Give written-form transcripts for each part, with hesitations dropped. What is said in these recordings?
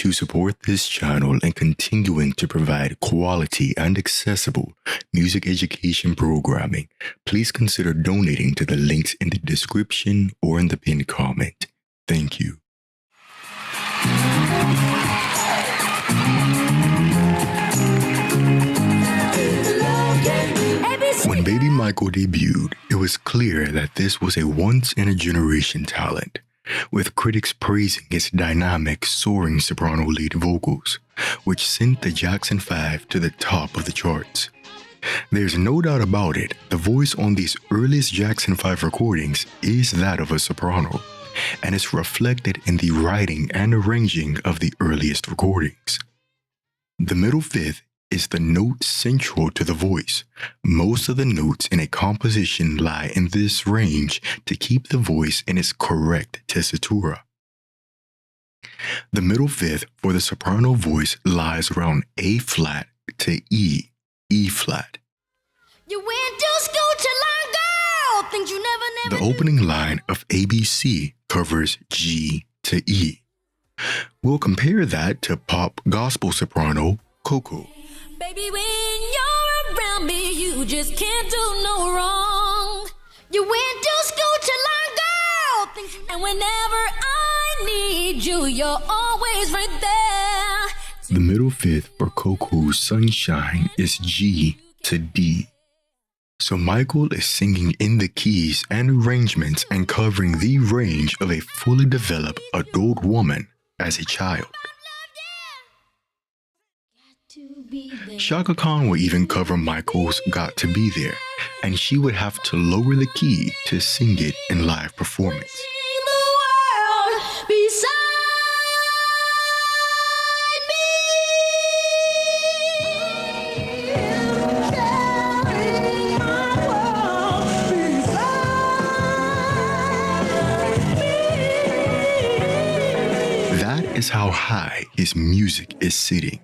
To support this channel and continuing to provide quality and accessible music education programming, please consider donating to the links in the description or in the pinned comment. Thank you. When Baby Michael debuted, it was clear that this was a once-in-a-generation talent, with critics praising his dynamic, soaring soprano lead vocals, which sent the Jackson 5 to the top of the charts. There's no doubt about it, the voice on these earliest Jackson 5 recordings is that of a soprano, and it's reflected in the writing and arranging of the earliest recordings. The middle fifth is the note central to the voice. Most of the notes in a composition lie in this range to keep the voice in its correct tessitura. The middle fifth for the soprano voice lies around A flat to E, E flat. You went to school to learn, girl, things you never The opening line of ABC covers G to E. We'll compare that to pop gospel soprano Coco. Baby, when you're around me, you just can't do no wrong. You went to school to learn, girl, and whenever I need you, you're always right there. The middle fifth for Coco's Sunshine is G to D. So Michael is singing in the keys and arrangements and covering the range of a fully developed adult woman as a child. Chaka Khan would even cover Michael's Got to Be There, and she would have to lower the key to sing it in live performance. That is how high his music is sitting.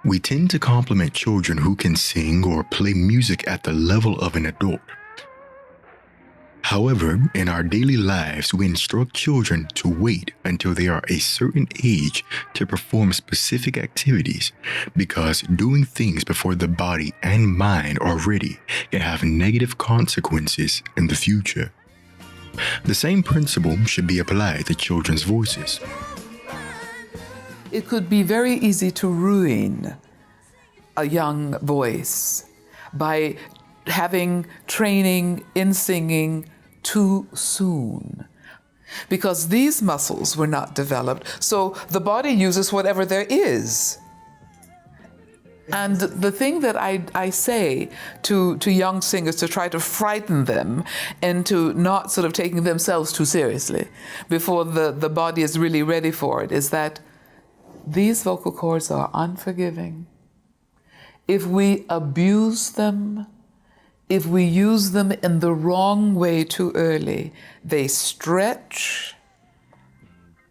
We tend to compliment children who can sing or play music at the level of an adult. However, in our daily lives, we instruct children to wait until they are a certain age to perform specific activities, because doing things before the body and mind are ready can have negative consequences in the future. The same principle should be applied to children's voices. It could be very easy to ruin a young voice by having training in singing too soon, because these muscles were not developed, so the body uses whatever there is. And the thing that I say to young singers, to try to frighten them into not sort of taking themselves too seriously before the body is really ready for it, is that these vocal cords are unforgiving. If we abuse them, if we use them in the wrong way too early, they stretch,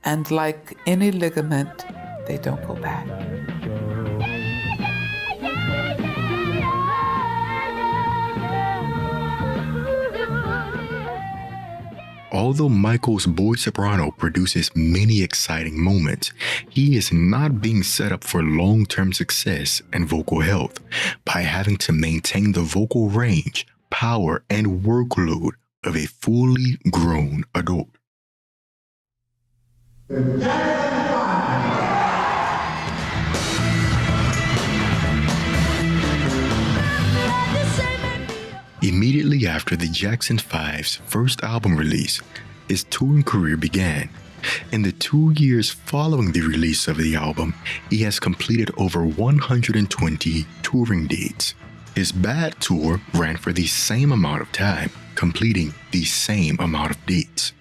and like any ligament, they don't go back. Although Michael's boy soprano produces many exciting moments, he is not being set up for long-term success and vocal health by having to maintain the vocal range, power, and workload of a fully grown adult. Immediately after the Jackson 5's first album release, his touring career began. In the 2 years following the release of the album, he has completed over 120 touring dates. His Bad tour ran for the same amount of time, completing the same amount of dates.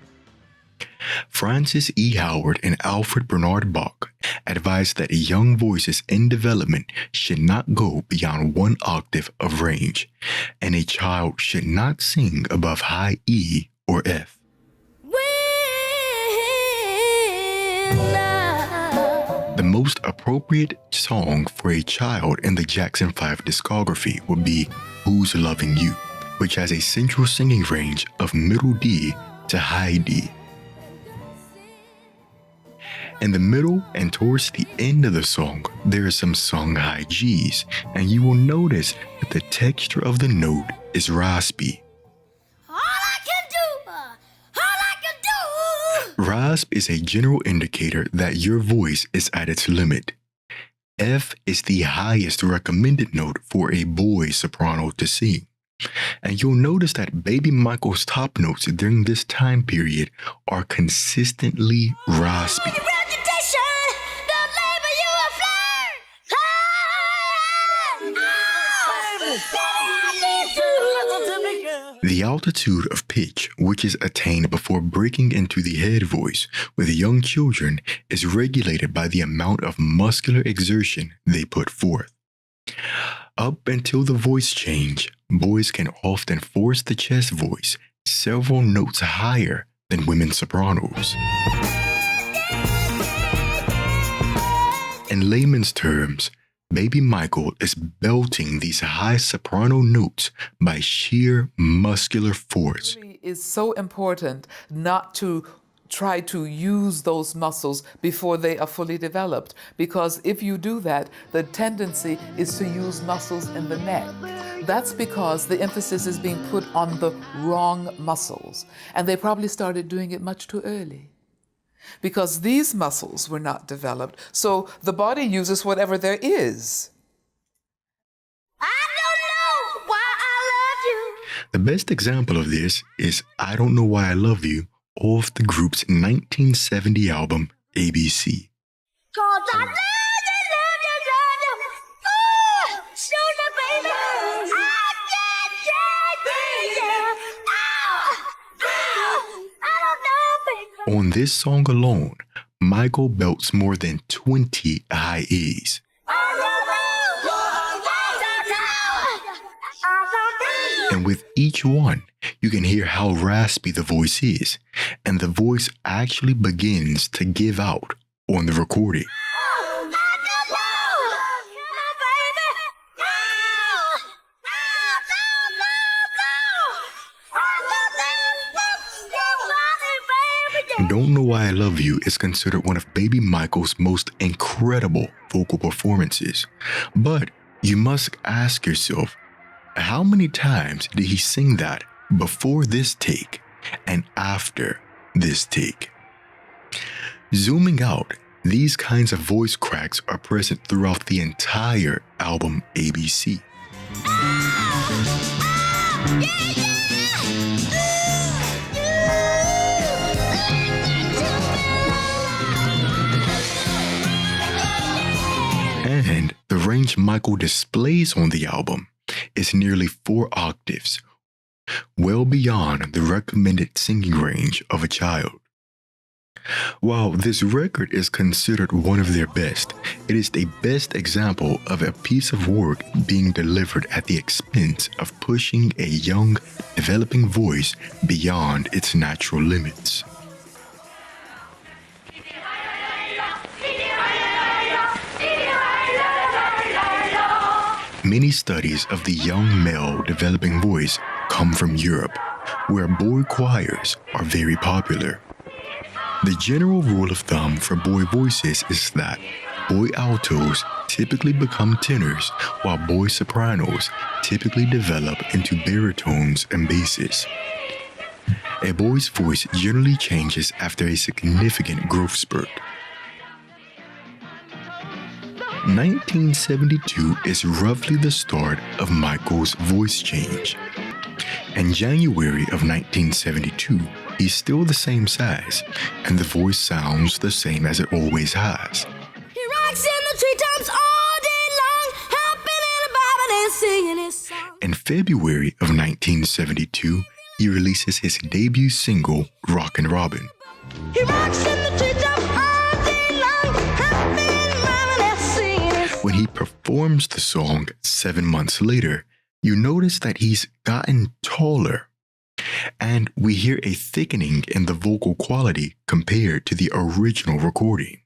Francis E. Howard and Alfred Bernard Bach advised that young voices in development should not go beyond 1 octave of range, and a child should not sing above high E or F. The most appropriate song for a child in the Jackson 5 discography would be Who's Loving You, which has a central singing range of middle D to high D. In the middle and towards the end of the song, there are some sung high Gs, and you will notice that the texture of the note is raspy. Rasp is a general indicator that your voice is at its limit. F is the highest recommended note for a boy soprano to sing. And you'll notice that Baby Michael's top notes during this time period are consistently raspy. The altitude of pitch, which is attained before breaking into the head voice with young children, is regulated by the amount of muscular exertion they put forth. Up until the voice change, boys can often force the chest voice several notes higher than women sopranos. In layman's terms, Baby Michael is belting these high soprano notes by sheer muscular force. It is so important not to try to use those muscles before they are fully developed, because if you do that, the tendency is to use muscles in the neck. That's because the emphasis is being put on the wrong muscles, and they probably started doing it much too early, because these muscles were not developed, so the body uses whatever there is. I don't know why I love you. The best example of this is I Don't Know Why I Love You off the group's 1970 album, ABC. 'Cause I love you, love you, love you. Oh, sugar baby. I can't change it. I don't know, baby. On this song alone, Michael belts more than 20 high E's. And with each one, you can hear how raspy the voice is, and the voice actually begins to give out on the recording. Don't Know Why I Love You is considered one of Baby Michael's most incredible vocal performances. But you must ask yourself, how many times did he sing that before this take and after this take? Zooming out, these kinds of voice cracks are present throughout the entire album ABC. And the range Michael displays on the album is nearly 4 octaves, well beyond the recommended singing range of a child. While this record is considered one of their best, it is the best example of a piece of work being delivered at the expense of pushing a young, developing voice beyond its natural limits. Many studies of the young male developing voice come from Europe, where boy choirs are very popular. The general rule of thumb for boy voices is that boy altos typically become tenors, while boy sopranos typically develop into baritones and basses. A boy's voice generally changes after a significant growth spurt. 1972 is roughly the start of Michael's voice change. In January of 1972, he's still the same size, and the voice sounds the same as it always has. He rocks in the treetops all day long, hopping in a bobbing and singing his song. In February of 1972, he releases his debut single, Rockin' Robin. He rocks in the treetops all day long, hopping, bobbing and singing his song. When he performs the song 7 months later, you notice that he's gotten taller, and we hear a thickening in the vocal quality compared to the original recording.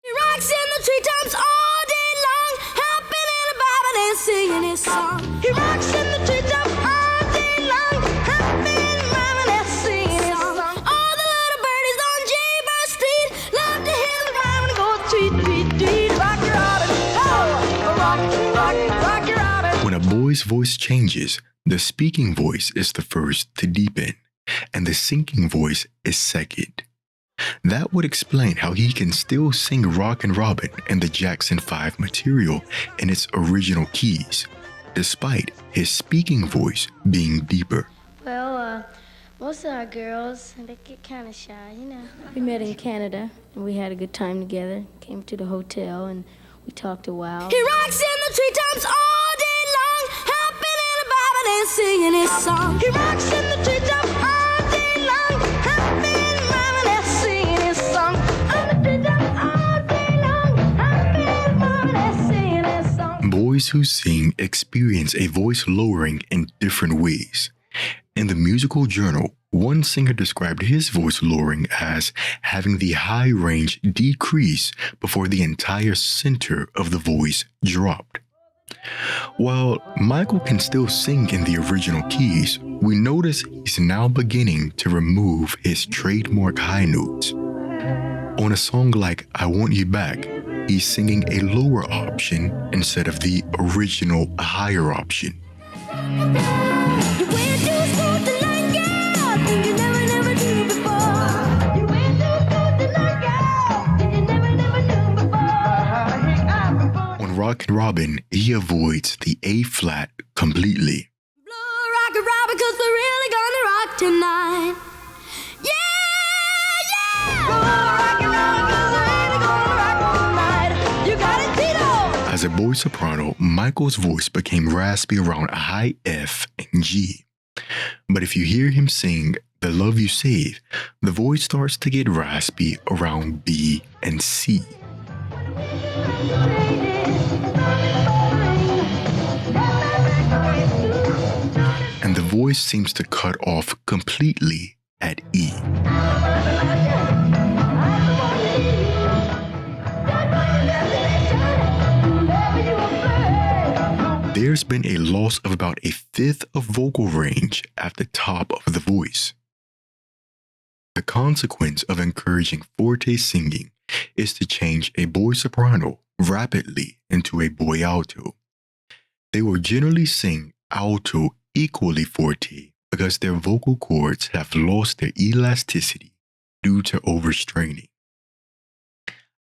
He rocks in the treetops all day long, hopping and bobbing and singing his song. He rocks in the treetops all day long, hopping, bobbing and singing his song. All the little birdies on Jaybird Street love to hear him rhyme When a boy's voice changes, the speaking voice is the first to deepen, and the singing voice is second. That would explain how he can still sing Rockin' Robin and the Jackson 5 material in its original keys, despite his speaking voice being deeper. Well, most of our girls, they get kind of shy, you know. We met in Canada, and we had a good time together. Came to the hotel, and we talked a while. He rocks in the treetops all day long, hopping in a bobbing and singing his song. He rocks in the treetops all day long, hopping and bobbing and singing his song. On the treetops all day long, hopping and bobbing and singing his song. Boys who sing experience a voice lowering in different ways. In the musical journal, one singer described his voice lowering as having the high range decrease before the entire center of the voice dropped. While Michael can still sing in the original keys, we notice he's now beginning to remove his trademark high notes. On a song like I Want You Back, he's singing a lower option instead of the original higher option. On Rockin' Robin, he avoids the A flat completely. Blow Rockin' Robin, 'cause we're really gonna rock tonight. Yeah, yeah! Blow Rockin' Robin, 'cause we're really gonna rock tonight. You got it, Tito! As a boy soprano, Michael's voice became raspy around high F and G. But if you hear him sing The Love You Save, the voice starts to get raspy around B and C. And the voice seems to cut off completely at E. There's been a loss of about a fifth of vocal range at the top of the voice. The consequence of encouraging forte singing is to change a boy soprano rapidly into a boy alto. They will generally sing alto equally forte because their vocal cords have lost their elasticity due to overstraining.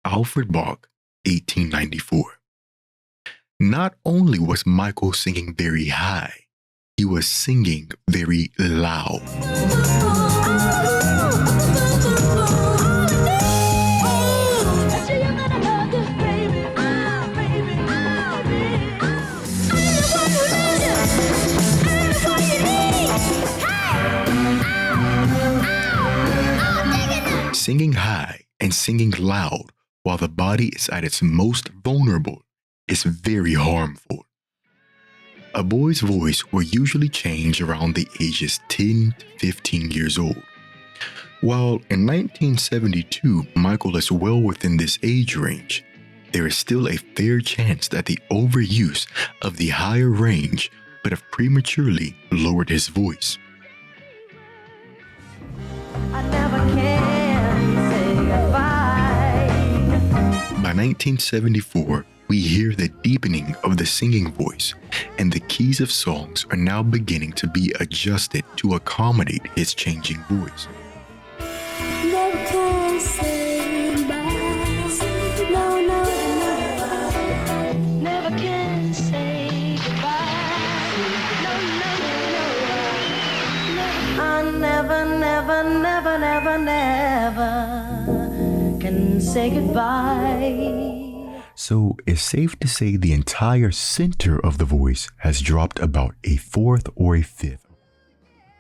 Alfred Bach, 1894. Not only was Michael singing very high, he was singing very loud. Singing high and singing loud while the body is at its most vulnerable is very harmful. A boy's voice will usually change around the ages 10 to 15 years old. While in 1972, Michael is well within this age range, there is still a fair chance that the overuse of the higher range could have prematurely lowered his voice. I never can say goodbye. By 1974, we hear the deepening of the singing voice, and the keys of songs are now beginning to be adjusted to accommodate his changing voice. Never can say goodbye. No, no, no. Never can say goodbye. No, no, no. I never, never, never, never, never can say goodbye. So it's safe to say the entire center of the voice has dropped about a fourth or a fifth.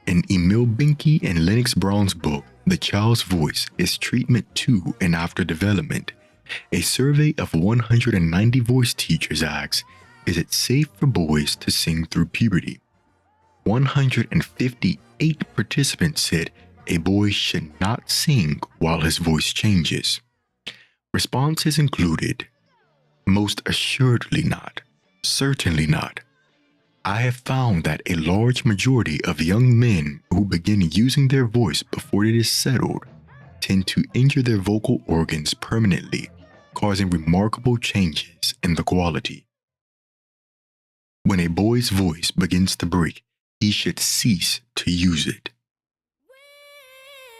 In Emil Binky and Lennox Brown's book, The Child's Voice is Treatment to and After Development, a survey of 190 voice teachers asks, is it safe for boys to sing through puberty? 158 participants said a boy should not sing while his voice changes. Responses included, most assuredly not, certainly not. I have found that a large majority of young men who begin using their voice before it is settled tend to injure their vocal organs permanently, causing remarkable changes in the quality. When a boy's voice begins to break, he should cease to use it.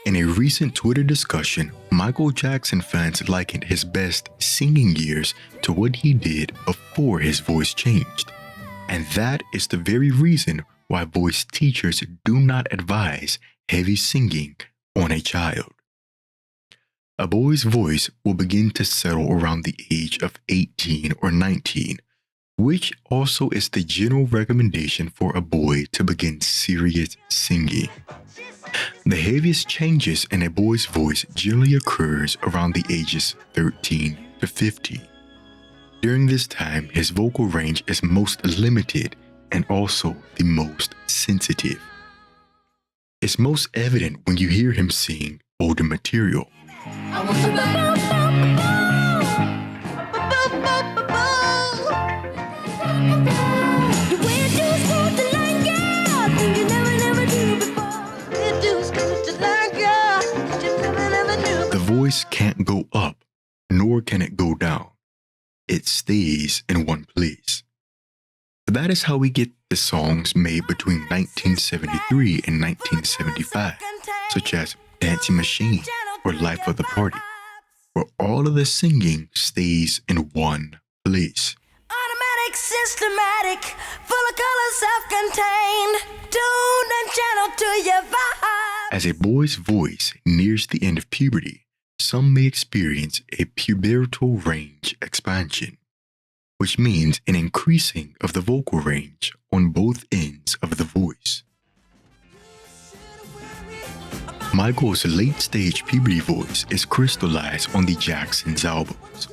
In a recent Twitter discussion, Michael Jackson fans likened his best singing years to what he did before his voice changed. And that is the very reason why voice teachers do not advise heavy singing on a child. A boy's voice will begin to settle around the age of 18 or 19, which also is the general recommendation for a boy to begin serious singing. The heaviest changes in a boy's voice generally occurs around the ages 13 to 15. During this time, his vocal range is most limited and also the most sensitive. It's most evident when you hear him sing older material. The voice can't go up, nor can it go down. It stays in one place. That is how we get the songs made between 1973 and 1975, such as Dancing Machine or Life of the Party, where all of the singing stays in one place. Automatic, systematic, full of color, self-contained, tuned and channeled to your vibe. As a boy's voice nears the end of puberty, some may experience a pubertal range expansion, which means an increasing of the vocal range on both ends of the voice. Michael's late-stage puberty voice is crystallized on the Jackson's albums.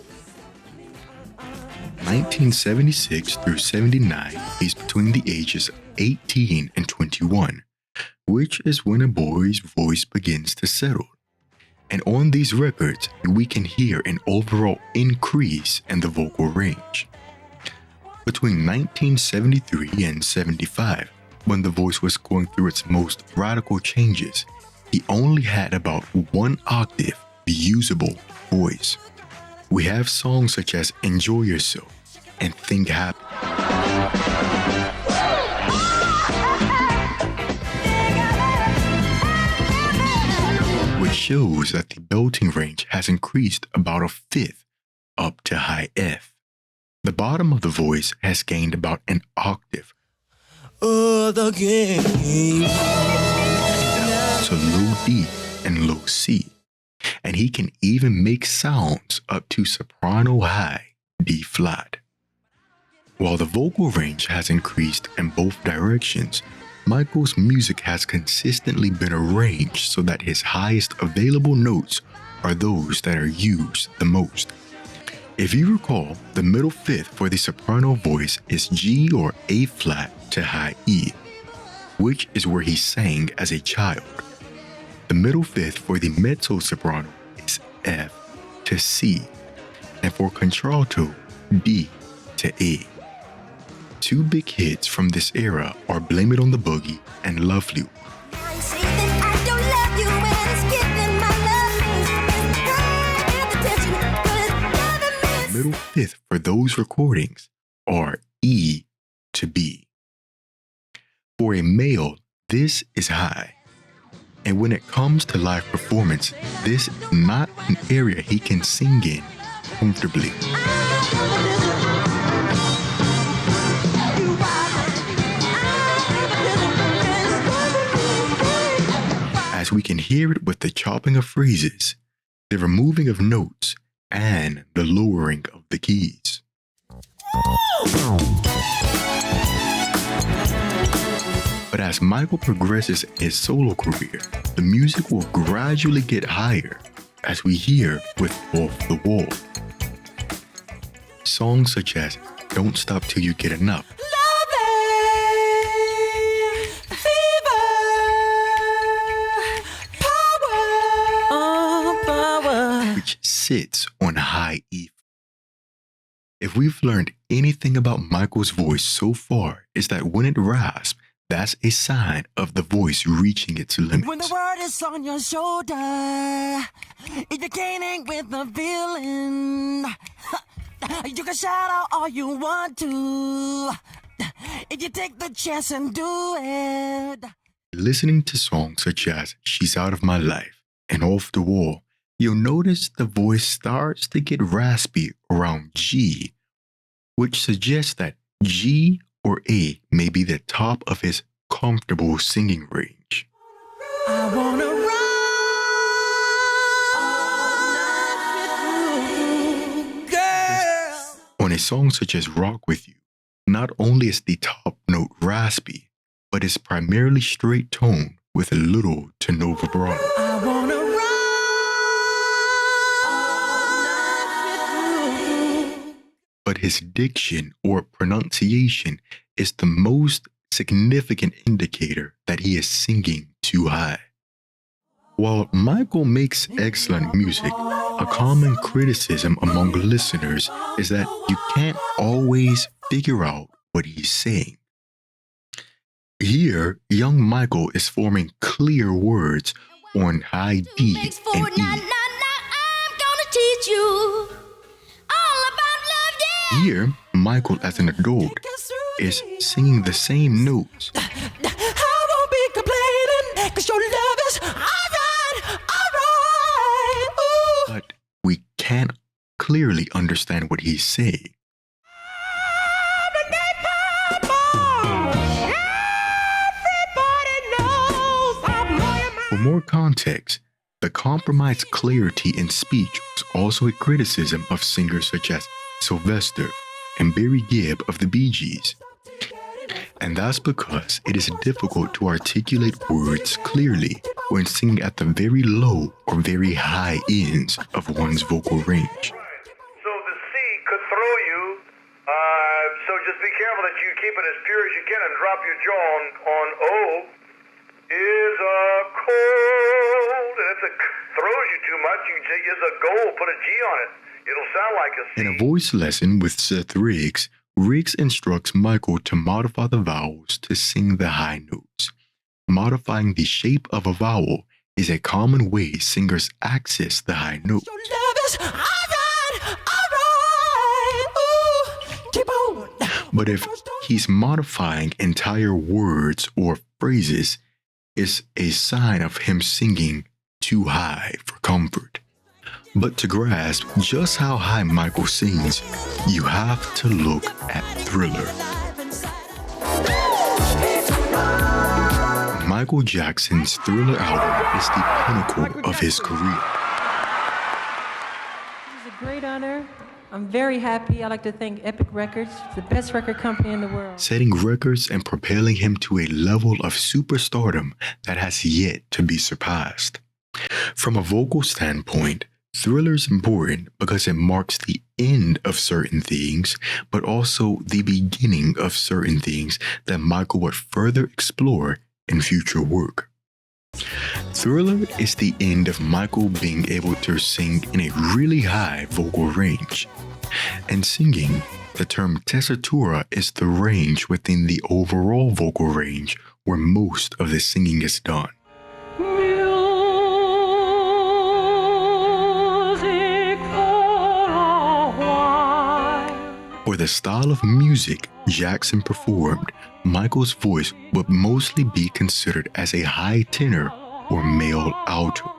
1976 through 79 is between the ages of 18 and 21, which is when a boy's voice begins to settle. And on these records, we can hear an overall increase in the vocal range. Between 1973 and 75, when the voice was going through its most radical changes, he only had about 1 octave usable voice. We have songs such as Enjoy Yourself and Think Happy, which shows that the belting range has increased about a fifth up to high F. The bottom of the voice has gained about an octave to low D and low C, and he can even make sounds up to soprano high D flat. While the vocal range has increased in both directions, Michael's music has consistently been arranged so that his highest available notes are those that are used the most. If you recall, the middle fifth for the soprano voice is G or A flat to high E, which is where he sang as a child. The middle fifth for the mezzo soprano is F to C, and for contralto, D to A. Two big hits from this era are Blame It on the Boogie and Love You. Middle fifth for those recordings are E to B. For a male, this is high. And when it comes to live performance, this is not an area he can sing in comfortably. As we can hear it with the chopping of phrases, the removing of notes, and the lowering of the keys. But as Michael progresses in his solo career, the music will gradually get higher, as we hear with Off the Wall. Songs such as Don't Stop Till You Get Enough, which sits on high E. If we've learned anything about Michael's voice so far, is that when it rasps, that's a sign of the voice reaching its limits. When the word is on your shoulder, if you're gaining with the feeling, You can shout out all you want to. If you take the chance and do it. Listening to songs such as She's Out of My Life and Off the Wall, you'll notice the voice starts to get raspy around G, which suggests that G or A may be the top of his comfortable singing range. I wanna ride with you, girl. On a song such as Rock With You, not only is the top note raspy, but is primarily straight tone with a little to no vibrato. I wanna ride with you. But his diction or pronunciation is the most significant indicator that he is singing too high. While Michael makes excellent music, a common criticism among listeners is that you can't always figure out what he's saying. Here, young Michael is forming clear words on high D and E. I'm gonna teach you all about love, yeah. Here, Michael as an adult is singing the same notes, I won't be complaining, 'cause your love is alright, alright. Ooh. but we can't clearly understand what he's saying. For more context, the compromised clarity in speech was also a criticism of singers such as Sylvester and Barry Gibb of the Bee Gees. And that's because it is difficult to articulate words clearly when singing at the very low or very high ends of one's vocal range. So the C could throw you, so just be careful that you keep it as pure as you can and drop your jaw on O. Is a cold, and if it throws you too much, you say is a gold, put a G on it. It'll sound like a C. In a voice lesson with Seth Riggs, Riggs instructs Michael to modify the vowels to sing the high notes. Modifying the shape of a vowel is a common way singers access the high notes. Your love is alright, alright. Ooh, keep on. But if he's modifying entire words or phrases, it's a sign of him singing too high for comfort. But to grasp just how high Michael sings, you have to look at Thriller. Michael Jackson's Thriller album is the pinnacle of his career. It's a great honor. I'm very happy. I'd like to thank Epic Records, the best record company in the world. Setting records and propelling him to a level of superstardom that has yet to be surpassed. From a vocal standpoint, Thriller's important because it marks the end of certain things, but also the beginning of certain things that Michael would further explore in future work. Thriller is the end of Michael being able to sing in a really high vocal range. And singing, the term tessitura is the range within the overall vocal range where most of the singing is done. For the style of music Jackson performed, Michael's voice would mostly be considered as a high tenor or male alto.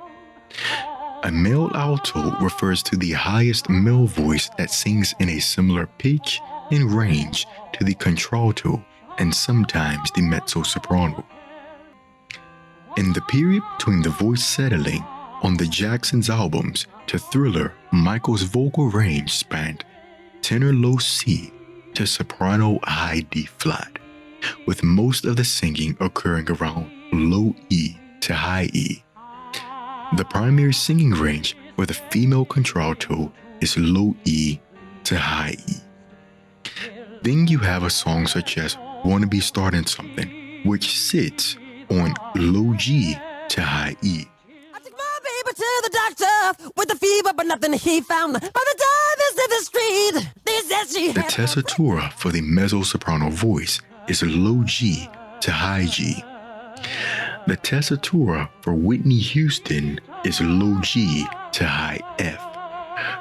A male alto refers to the highest male voice that sings in a similar pitch and range to the contralto and sometimes the mezzo-soprano. In the period between the voice settling on the Jackson's albums to Thriller, Michael's vocal range spanned tenor low C to soprano high D flat, with most of the singing occurring around low E to high E. The primary singing range for the female contralto is low E to high E. Then you have a song such as Wanna Be Starting Something, which sits on low G to high E. I took my baby to the doctor with a fever, but nothing he found. By the time it's in the street, they said she The had tessitura for the mezzo-soprano voice is low G to high G. The tessitura for Whitney Houston is low G to high F.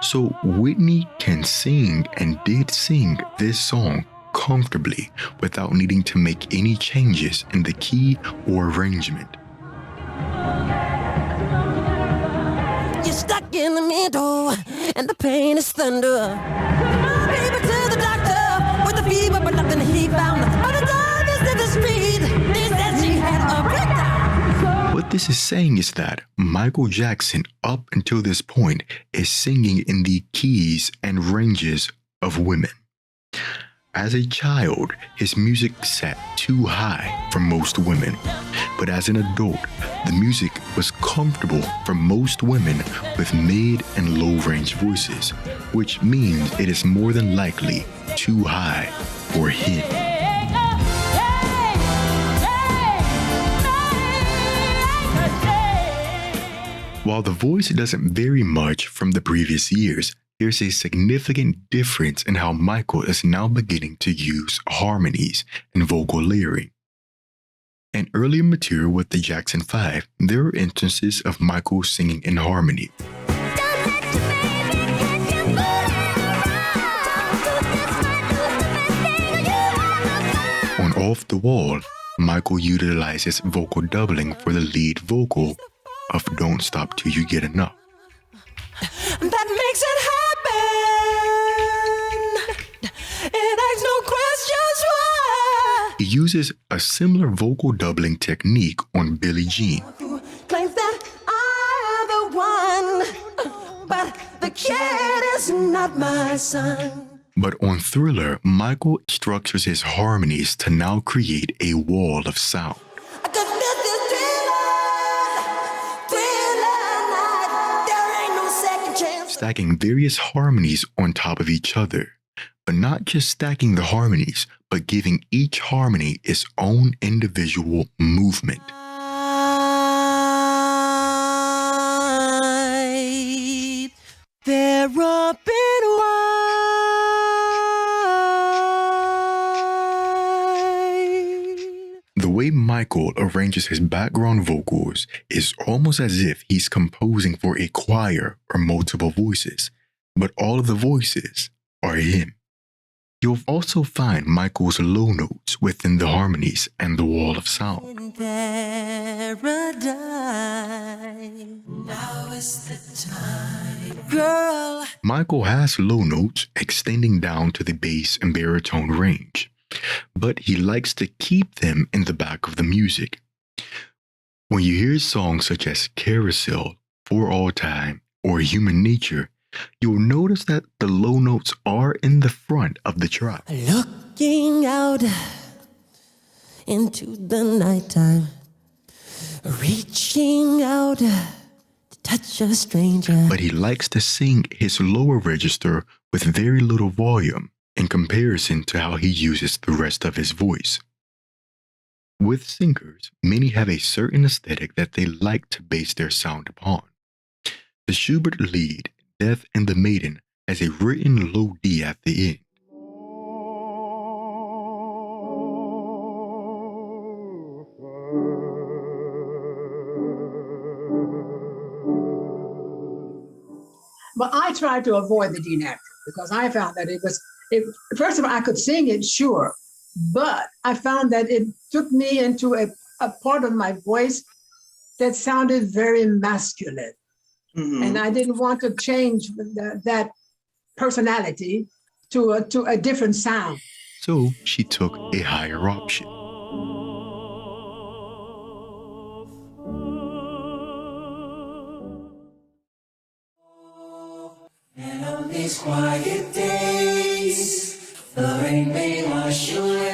So Whitney can sing and did sing this song comfortably without needing to make any changes in the key or arrangement. You're stuck in the middle, and the pain is thunder. My baby to the doctor with the fever, but nothing he found. By the time he's in the street, they said she had a breakdown. What this is saying is that Michael Jackson, up until this point, is singing in the keys and ranges of women. As a child, his music sat too high for most women, but as an adult, the music was comfortable for most women with mid and low range voices, which means it is more than likely too high for him. While the voice doesn't vary much from the previous years, there's a significant difference in how Michael is now beginning to use harmonies and vocal layering. In earlier material with the Jackson 5, there are instances of Michael singing in harmony. On Off the Wall, Michael utilizes vocal doubling for the lead vocal of Don't Stop Till You Get Enough. That makes it happen. It asks no questions why. He uses a similar vocal doubling technique on Billie Jean. Claims that I'm the one, but the kid is not my son. But on Thriller, Michael structures his harmonies to now create a wall of sound. Stacking various harmonies on top of each other, but not just stacking the harmonies, but giving each harmony its own individual movement. They're up and wide. The way Michael arranges his background vocals is almost as if he's composing for a choir or multiple voices, but all of the voices are him. You'll also find Michael's low notes within the harmonies and the wall of sound. In paradise, now is the time, girl. Michael has low notes extending down to the bass and baritone range, but he likes to keep them in the back of the music. When you hear songs such as Carousel, For All Time, or Human Nature, you'll notice that the low notes are in the front of the track. Looking out into the nighttime, reaching out to touch a stranger. But he likes to sing his lower register with very little volume in comparison to how he uses the rest of his voice. With singers, many have a certain aesthetic that they like to base their sound upon. The Schubert lead, Death and the Maiden, has a written low D at the end. But I tried to avoid the D natural because I found that first of all, I could sing it, sure, but I found that it took me into a part of my voice that sounded very masculine. Mm-hmm. And I didn't want to change that personality to a different sound. So she took a higher option. And on these quiet days, the rain may wash away.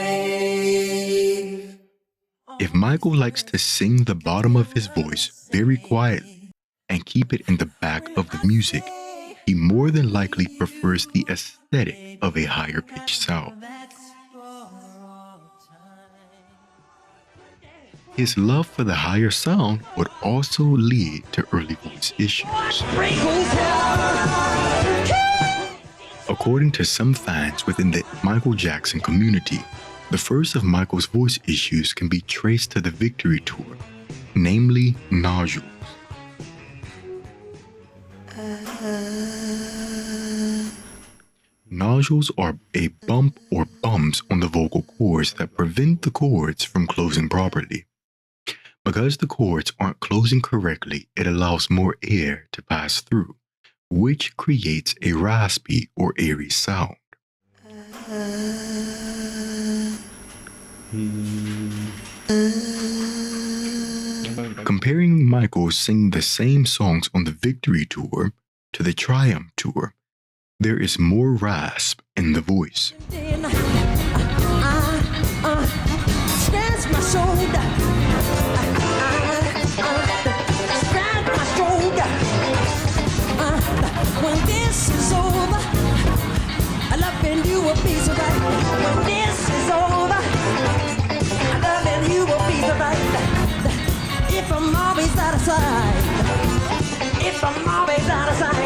If Michael likes to sing the bottom of his voice very quietly and keep it in the back of the music, he more than likely prefers the aesthetic of a higher pitched sound. His love for the higher sound would also lead to early voice issues. According to some fans within the Michael Jackson community, the first of Michael's voice issues can be traced to the Victory Tour, namely Nodules. Nodules are a bump or bumps on the vocal cords that prevent the cords from closing properly. Because the cords aren't closing correctly, it allows more air to pass through, which creates a raspy or airy sound. Comparing Michael singing the same songs on the Victory Tour to the Triumph Tour, there is more rasp in the voice. Scratch my shoulder. Scratch my shoulder. When this is over, I love and you will be so right. When this is over, I love and you will be so right. If I'm always out of sight, if I'm always out of sight.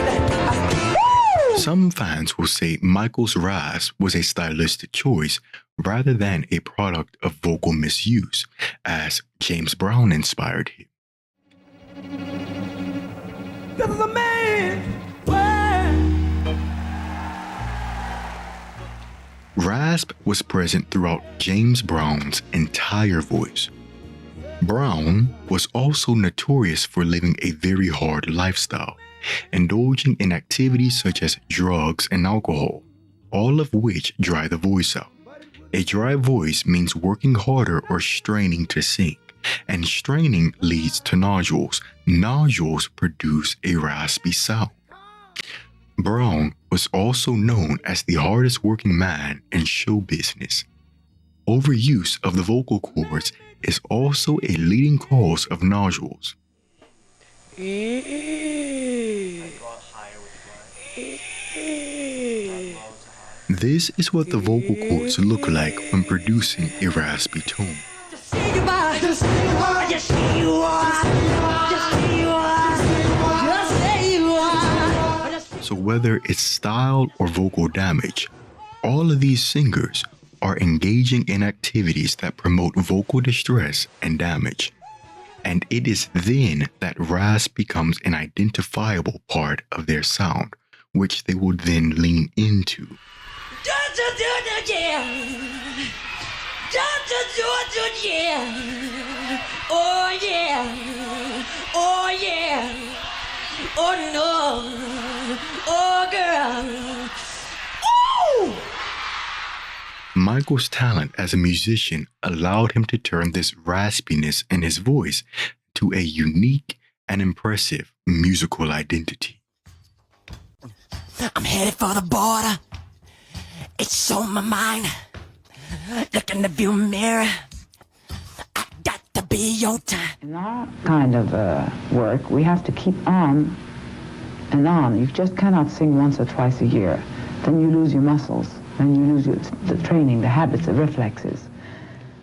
Some fans will say Michael's rasp was a stylistic choice rather than a product of vocal misuse, as James Brown inspired him. This is a man. Rasp was present throughout James Brown's entire voice. Brown was also notorious for living a very hard lifestyle, indulging in activities such as drugs and alcohol, all of which dry the voice out. A dry voice means working harder or straining to sing, and straining leads to nodules. Nodules produce a raspy sound. Brown was also known as the hardest working man in show business. Overuse of the vocal cords is also a leading cause of nodules. This is what the vocal cords look like when producing a raspy tone. So whether it's style or vocal damage, all of these singers are engaging in activities that promote vocal distress and damage. And it is then that rasp becomes an identifiable part of their sound, which they will then lean into. Oh yeah, oh yeah, oh no, oh girl, oh! Michael's talent as a musician allowed him to turn this raspiness in his voice to a unique and impressive musical identity. I'm headed for the border. It's on my mind. Look in the view mirror. I got to be your time. In our kind of work, we have to keep on and on. You just cannot sing once or twice a year. Then you lose your muscles. Then you lose the training, the habits, the reflexes.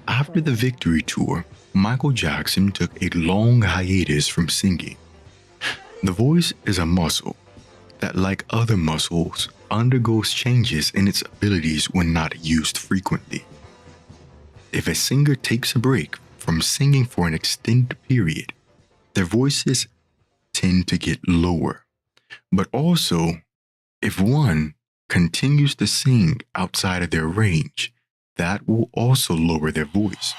After the Victory Tour, Michael Jackson took a long hiatus from singing. The voice is a muscle that, like other muscles, undergoes changes in its abilities when not used frequently. If a singer takes a break from singing for an extended period, their voices tend to get lower. But also, if one continues to sing outside of their range, that will also lower their voice.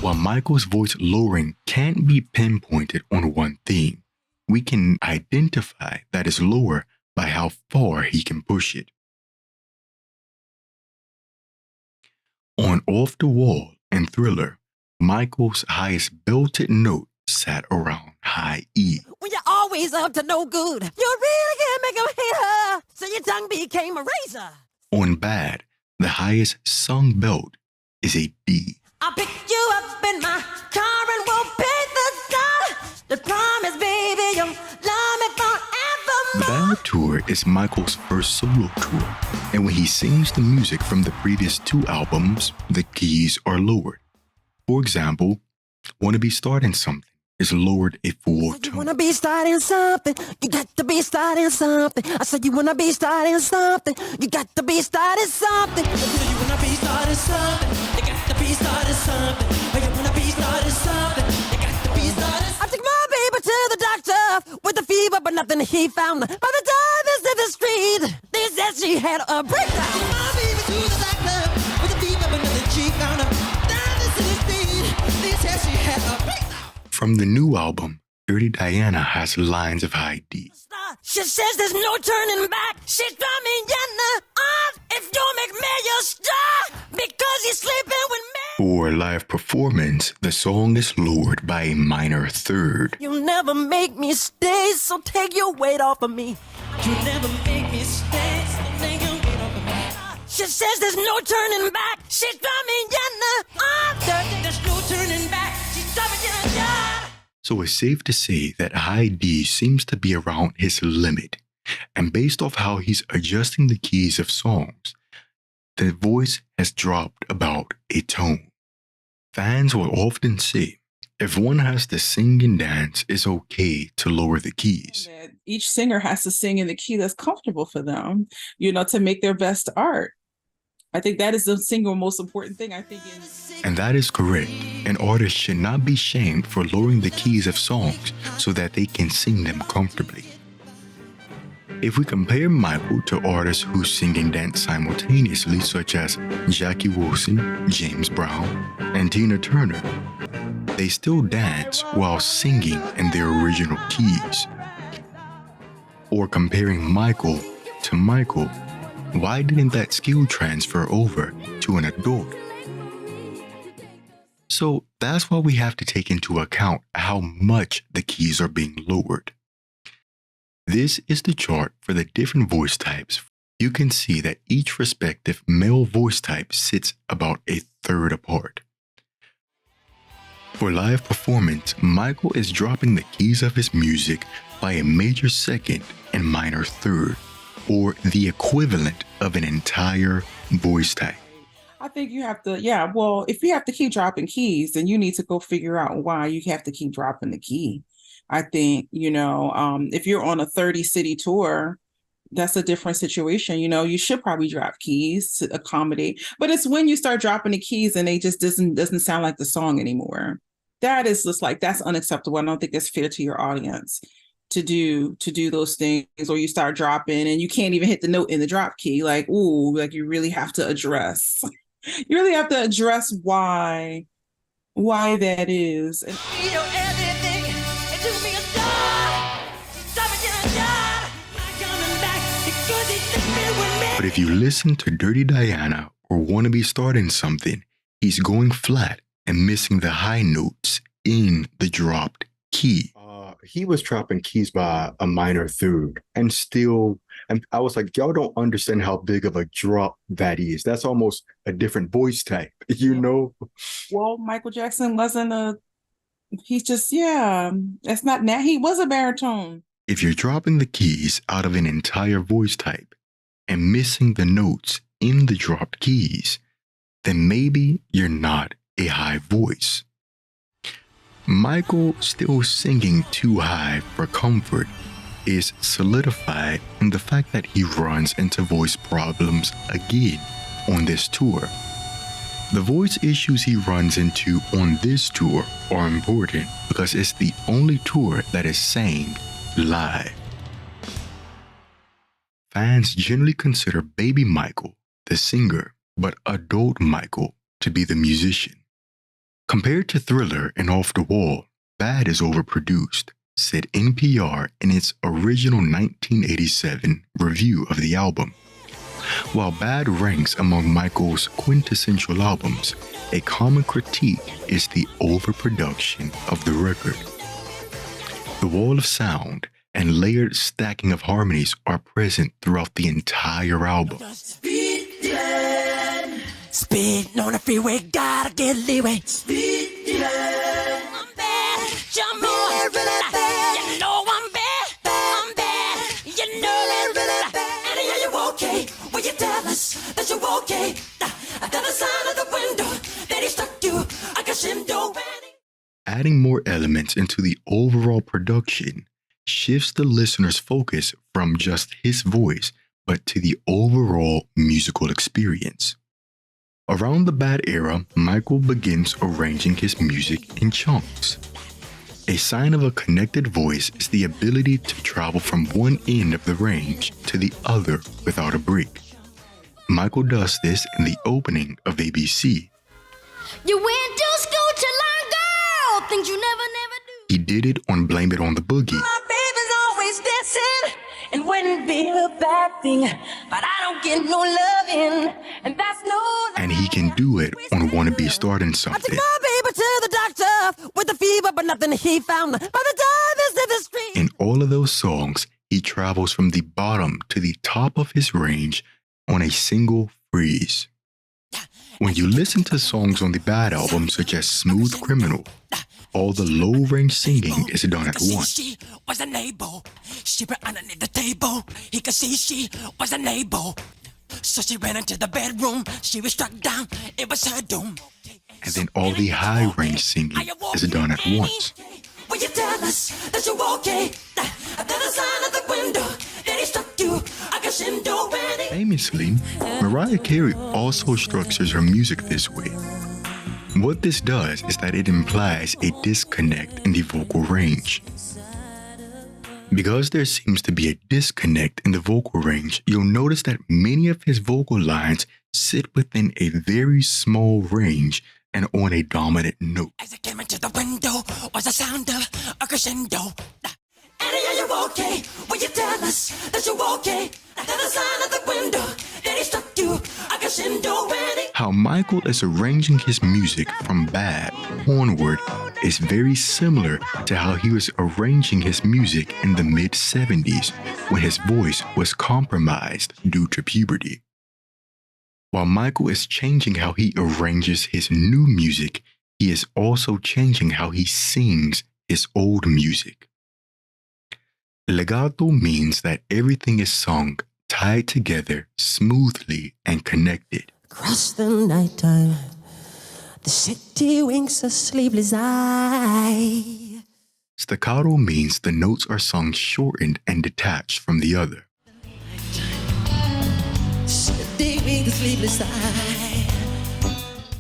While Michael's voice lowering can't be pinpointed on one thing, we can identify that it's lower by how far he can push it. On Off the Wall and Thriller, Michael's highest belted note sat around high E. When you're always up to no good, you really can't make them hate her, so your tongue became a razor. On Bad, the highest sung belt is a D. I'll pick you up in my car and we'll paint the sky. The promise, baby, you'll love me The forevermore. Bad Tour is Michael's first solo tour, and when he sings the music from the previous two albums, the keys are lowered. For example, Wanna Be Starting Something is lowered a full You tone. wanna be starting something, you got to be starting something. I said you wanna be starting something, you got to be starting something. You wanna be starting something, you got to be starting something. You wanna be starting something, you got to be starting. I took my baby to the fever, but nothing he found. By the time it's in the street, they said she had a breakdown. My baby to the doctor with a fever, but nothing she found. Down the street, they said she had a breakdown. From the new album, Dirty Diana has lines of high D. She says there's no turning back. She's drumming Yana on. If you make me your star, because he's sleeping with me. For live performance, the song is lowered by a minor third. You never make me stay, so take your weight off of me. You never make me stay, so take your weight off of me. She says there's no turning back. She's drumming Yana on. There's no turning back. She's drumming Yana. So it's safe to say that high D seems to be around his limit. And based off how he's adjusting the keys of songs, the voice has dropped about a tone. Fans will often say, if one has to sing and dance, it's okay to lower the keys. Each singer has to sing in the key that's comfortable for them, to make their best art. I think that is the single most important thing, And that is correct. An artist should not be shamed for lowering the keys of songs so that they can sing them comfortably. If we compare Michael to artists who sing and dance simultaneously, such as Jackie Wilson, James Brown, and Tina Turner, they still dance while singing in their original keys. Or comparing Michael to Michael, why didn't that skill transfer over to an adult? So that's why we have to take into account how much the keys are being lowered. This is the chart for the different voice types. You can see that each respective male voice type sits about a third apart. For live performance, Michael is dropping the keys of his music by a major second and minor third, or the equivalent of an entire voice type. I think you have to, if you have to keep dropping keys, then you need to go figure out why you have to keep dropping the key. I think, if you're on a 30-city tour, that's a different situation. You should probably drop keys to accommodate, but it's when you start dropping the keys and they just doesn't sound like the song anymore. That is just that's unacceptable. I don't think it's fair to your audience to do those things, or you start dropping and you can't even hit the note in the drop key. You really have to address. You really have to address why that is. And but if you listen to Dirty Diana or Wanna Be Starting Something, he's going flat and missing the high notes in the dropped key. He was dropping keys by a minor third and I was like, y'all don't understand how big of a drop that is. That's almost a different voice type, Well, Michael Jackson wasn't he's just, that's not, now he was a baritone. If you're dropping the keys out of an entire voice type and missing the notes in the dropped keys, then maybe you're not a high voice. Michael still singing too high for comfort is solidified in the fact that he runs into voice problems again on this tour. The voice issues he runs into on this tour are important because it's the only tour that is sang live. Fans generally consider Baby Michael the singer, but adult Michael to be the musician. Compared to Thriller and Off the Wall, Bad is overproduced, said NPR in its original 1987 review of the album. While Bad ranks among Michael's quintessential albums, a common critique is the overproduction of the record. The wall of sound and layered stacking of harmonies are present throughout the entire album. Speeding on the freeway, gotta get leeway. Speeding, I'm bad, jump on, really bad. You know I'm bad, I'm bad. You know it really bad. And are you okay? Will you tell us that you're okay? At the side of the window that he stuck you, I guess him do. Adding more elements into the overall production shifts the listener's focus from just his voice, but to the overall musical experience. Around the Bad era, Michael begins arranging his music in chunks. A sign of a connected voice is the ability to travel from one end of the range to the other without a break. Michael does this in the opening of ABC. You went to school to learn, girl, things you never do. He did it on Blame It on the Boogie. My baby's always dancing and wouldn't be a bad thing, but I don't get no loving, and that's no. And he can do it on Wanna Be Starting I took Something. my baby to the doctor with a fever, but nothing he found. By the time it's in the street. In all of those songs, he travels from the bottom to the top of his range on a single freeze. When you listen to songs on the Bad album, such as Smooth Criminal, all the low-range singing is done at once. She was a neighbor. She ran underneath the table. He could see she was a neighbor. So she ran into the bedroom. She was struck down. It was her doom. And then all the high-range singing is done at once. Will you tell us that you're okay? That the sign of the window that he struck you. I guess you know when he. Famously, Mariah Carey also structures her music this way. What this does is that it implies a disconnect in the vocal range. Because there seems to be a disconnect in the vocal range, you'll notice that many of his vocal lines sit within a very small range and on a dominant note. As I came into the window was the sound of a crescendo. Annie, are you okay? Will you tell us that you're okay? That the sign of the window that he struck you. I guess you know when he. How Michael is arranging his music from bad onward is very similar to how he was arranging his music in the mid-70s when his voice was compromised due to puberty. While Michael is changing how he arranges his new music, he is also changing how he sings his old music. Legato means that everything is sung tied together smoothly and connected. Across the nighttime, the city winks a sleepless eye. Staccato means the notes are sung shortened and detached from the other. City winks a sleepless eye.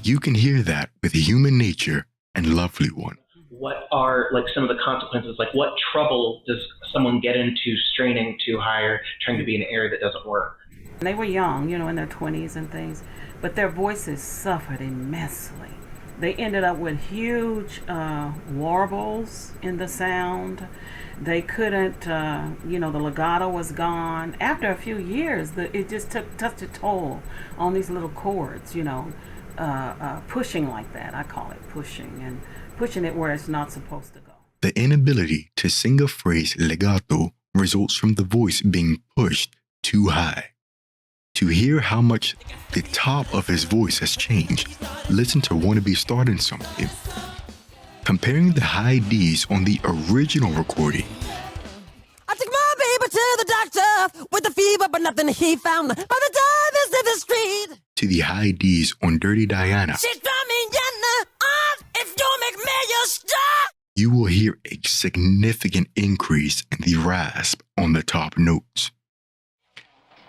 You can hear that with Human Nature and Lovely One. What are like some of the consequences? Like what trouble does someone get into straining too high or trying to be in an area that doesn't work? They were young, in their 20s and things, but their voices suffered immensely. They ended up with huge warbles in the sound. They couldn't, the legato was gone. After a few years, it just touched a toll on these little chords, pushing like that. I call it pushing, and pushing it where it's not supposed to go. The inability to sing a phrase legato results from the voice being pushed too high. To hear how much the top of his voice has changed, listen to Wanna Be Starting Something. Comparing the high D's on the original recording. I took my baby to the doctor with a fever, but nothing he found. By the time it's in the street. To the high D's on Dirty Diana. She's drumming if you make me your star. You will hear a significant increase in the rasp on the top notes.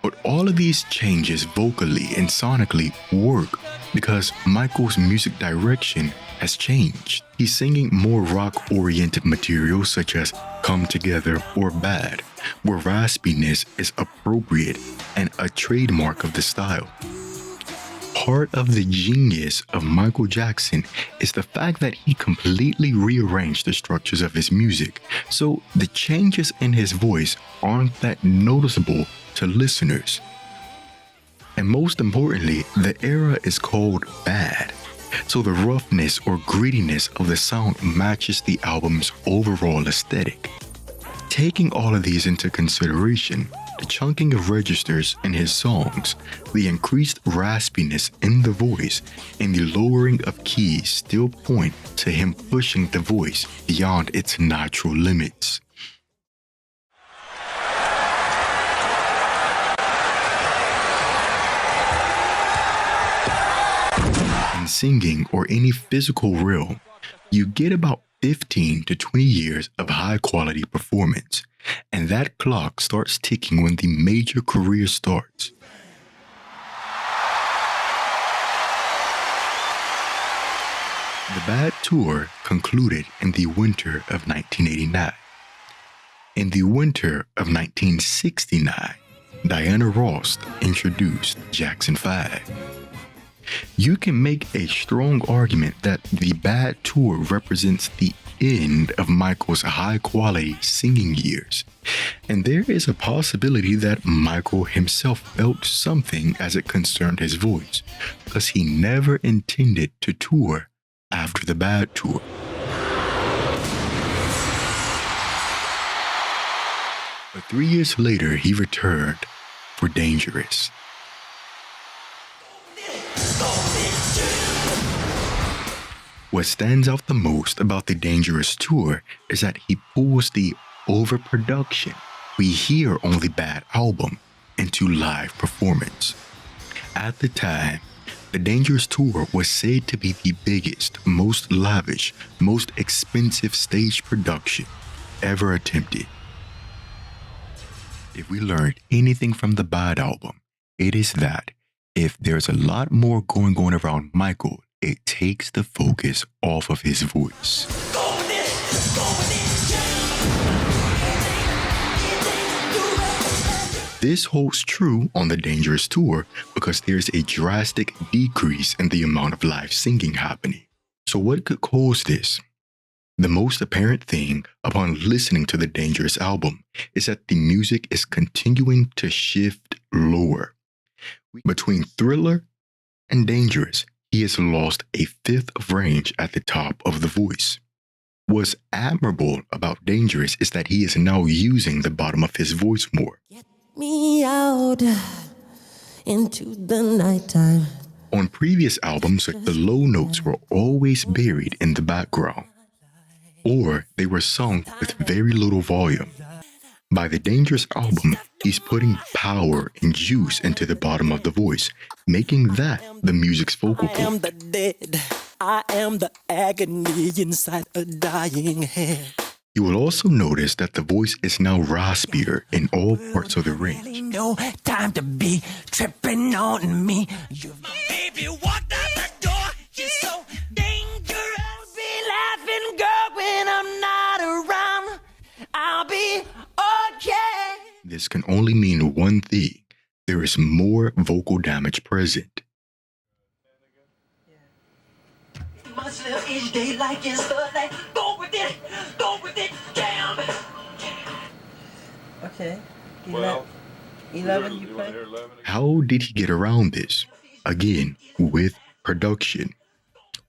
But all of these changes vocally and sonically work because Michael's music direction has changed. He's singing more rock-oriented material such as Come Together or Bad, where raspiness is appropriate and a trademark of the style. Part of the genius of Michael Jackson is the fact that he completely rearranged the structures of his music, so the changes in his voice aren't that noticeable to listeners. And most importantly, the era is called Bad, so the roughness or grittiness of the sound matches the album's overall aesthetic. Taking all of these into consideration, the chunking of registers in his songs, the increased raspiness in the voice, and the lowering of keys still point to him pushing the voice beyond its natural limits. In singing or any physical realm, you get about 15 to 20 years of high-quality performance, and that clock starts ticking when the major career starts. The Bad Tour concluded in the winter of 1989. In the winter of 1969, Diana Ross introduced Jackson 5. You can make a strong argument that the Bad Tour represents the end of Michael's high-quality singing years, and there is a possibility that Michael himself felt something as it concerned his voice, because he never intended to tour after the Bad Tour. But 3 years later, he returned for Dangerous. What stands out the most about the Dangerous tour is that he pulls the overproduction we hear on the Bad album into live performance. At the time, the Dangerous tour was said to be the biggest, most lavish, most expensive stage production ever attempted. If we learned anything from the Bad album, it is that if there's a lot more going on around Michael, it takes the focus off of his voice. This holds true on the Dangerous tour because there's a drastic decrease in the amount of live singing happening. So what could cause this? The most apparent thing upon listening to the Dangerous album is that the music is continuing to shift lower. Between Thriller and Dangerous, he has lost a fifth of range at the top of the voice. What's admirable about Dangerous is that he is now using the bottom of his voice more. Get me out into the nighttime. On previous albums, the low notes were always buried in the background, or they were sung with very little volume. By the Dangerous album, he's putting power and juice into the bottom of the voice, making that the music's focal point. I am the dead. I am the agony inside a dying head. You will also notice that the voice is now raspier in all parts of the range. No time to be tripping on me. Baby, walk out the door. You're so dangerous. Be laughing, girl, when I'm not around. I'll be okay. This can only mean one thing. There is more vocal damage present. Myself each day like it's the night. Go with it, jam. Okay. Well, 11 you play? How did he get around this? Again, with production.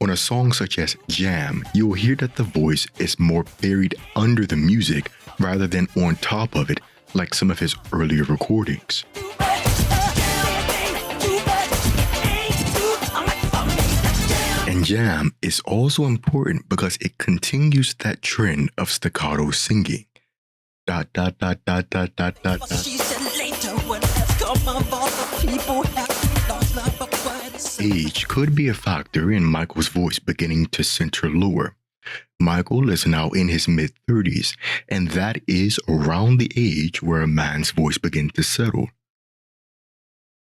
On a song such as Jam, you'll hear that the voice is more buried under the music rather than on top of it, like some of his earlier recordings. And Jam is also important because it continues that trend of staccato singing. Dot, dot, dot, dot, dot, dot, dot, dot. Age could be a factor in Michael's voice beginning to center lower. Michael is now in his mid-30s, and that is around the age where a man's voice begins to settle.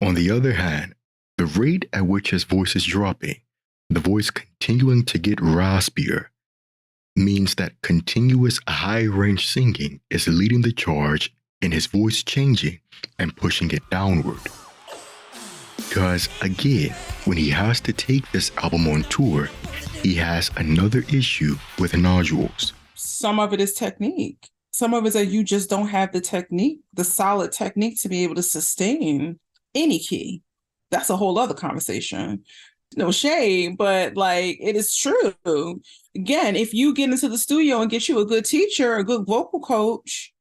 On the other hand, the rate at which his voice is dropping, the voice continuing to get raspier, means that continuous high-range singing is leading the charge in his voice changing and pushing it downward. Because again, when he has to take this album on tour, he has another issue with Nodules. Some of it is technique. Some of it is that you just don't have the technique, the solid technique to be able to sustain any key. That's a whole other conversation. No shade, but like it is true. Again, if you get into the studio and get you a good teacher, a good vocal coach.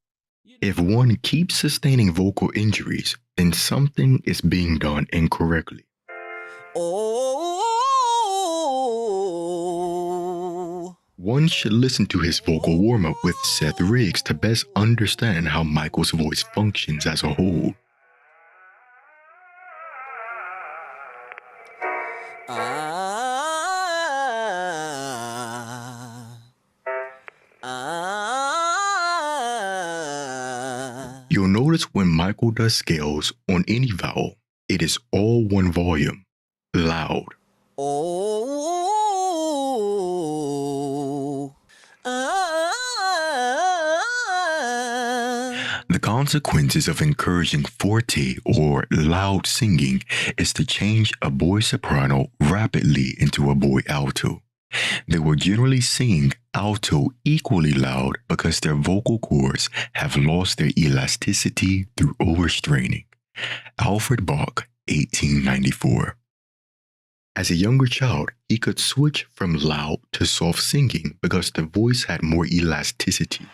If one keeps sustaining vocal injuries, then something is being done incorrectly. One should listen to his vocal warm-up with Seth Riggs to best understand how Michael's voice functions as a whole. You'll notice when Michael does scales on any vowel, it is all one volume, loud. consequences of encouraging forte or loud singing is to change a boy soprano rapidly into a boy alto. They will generally sing alto equally loud because their vocal cords have lost their elasticity through overstraining. Alfred Bach, 1894. As a younger child, he could switch from loud to soft singing because the voice had more elasticity.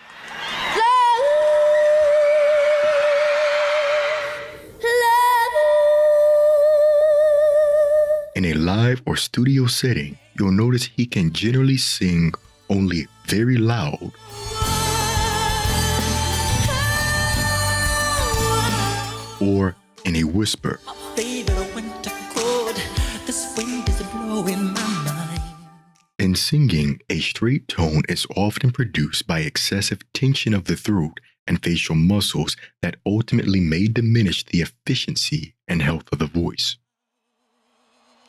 In a live or studio setting, you'll notice he can generally sing only very loud or in a whisper. In singing, a straight tone is often produced by excessive tension of the throat and facial muscles that ultimately may diminish the efficiency and health of the voice.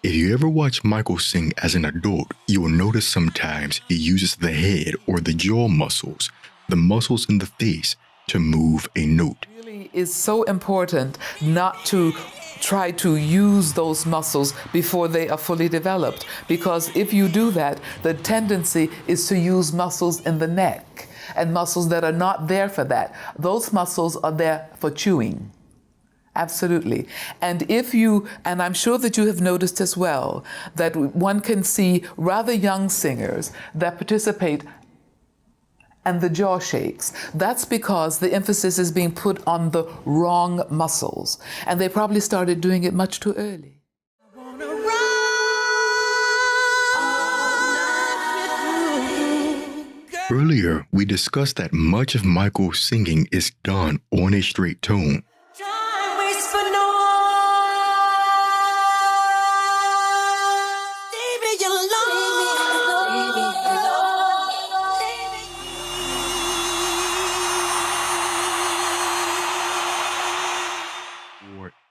If you ever watch Michael sing as an adult, you will notice sometimes he uses the head or the jaw muscles, the muscles in the face, to move a note. It really is so important not to try to use those muscles before they are fully developed, because if you do that, the tendency is to use muscles in the neck and muscles that are not there for that. Those muscles are there for chewing. Absolutely. And and I'm sure that you have noticed as well, that one can see rather young singers that participate and the jaw shakes. That's because the emphasis is being put on the wrong muscles. And they probably started doing it much too early. Earlier, we discussed that much of Michael's singing is done on a straight tone.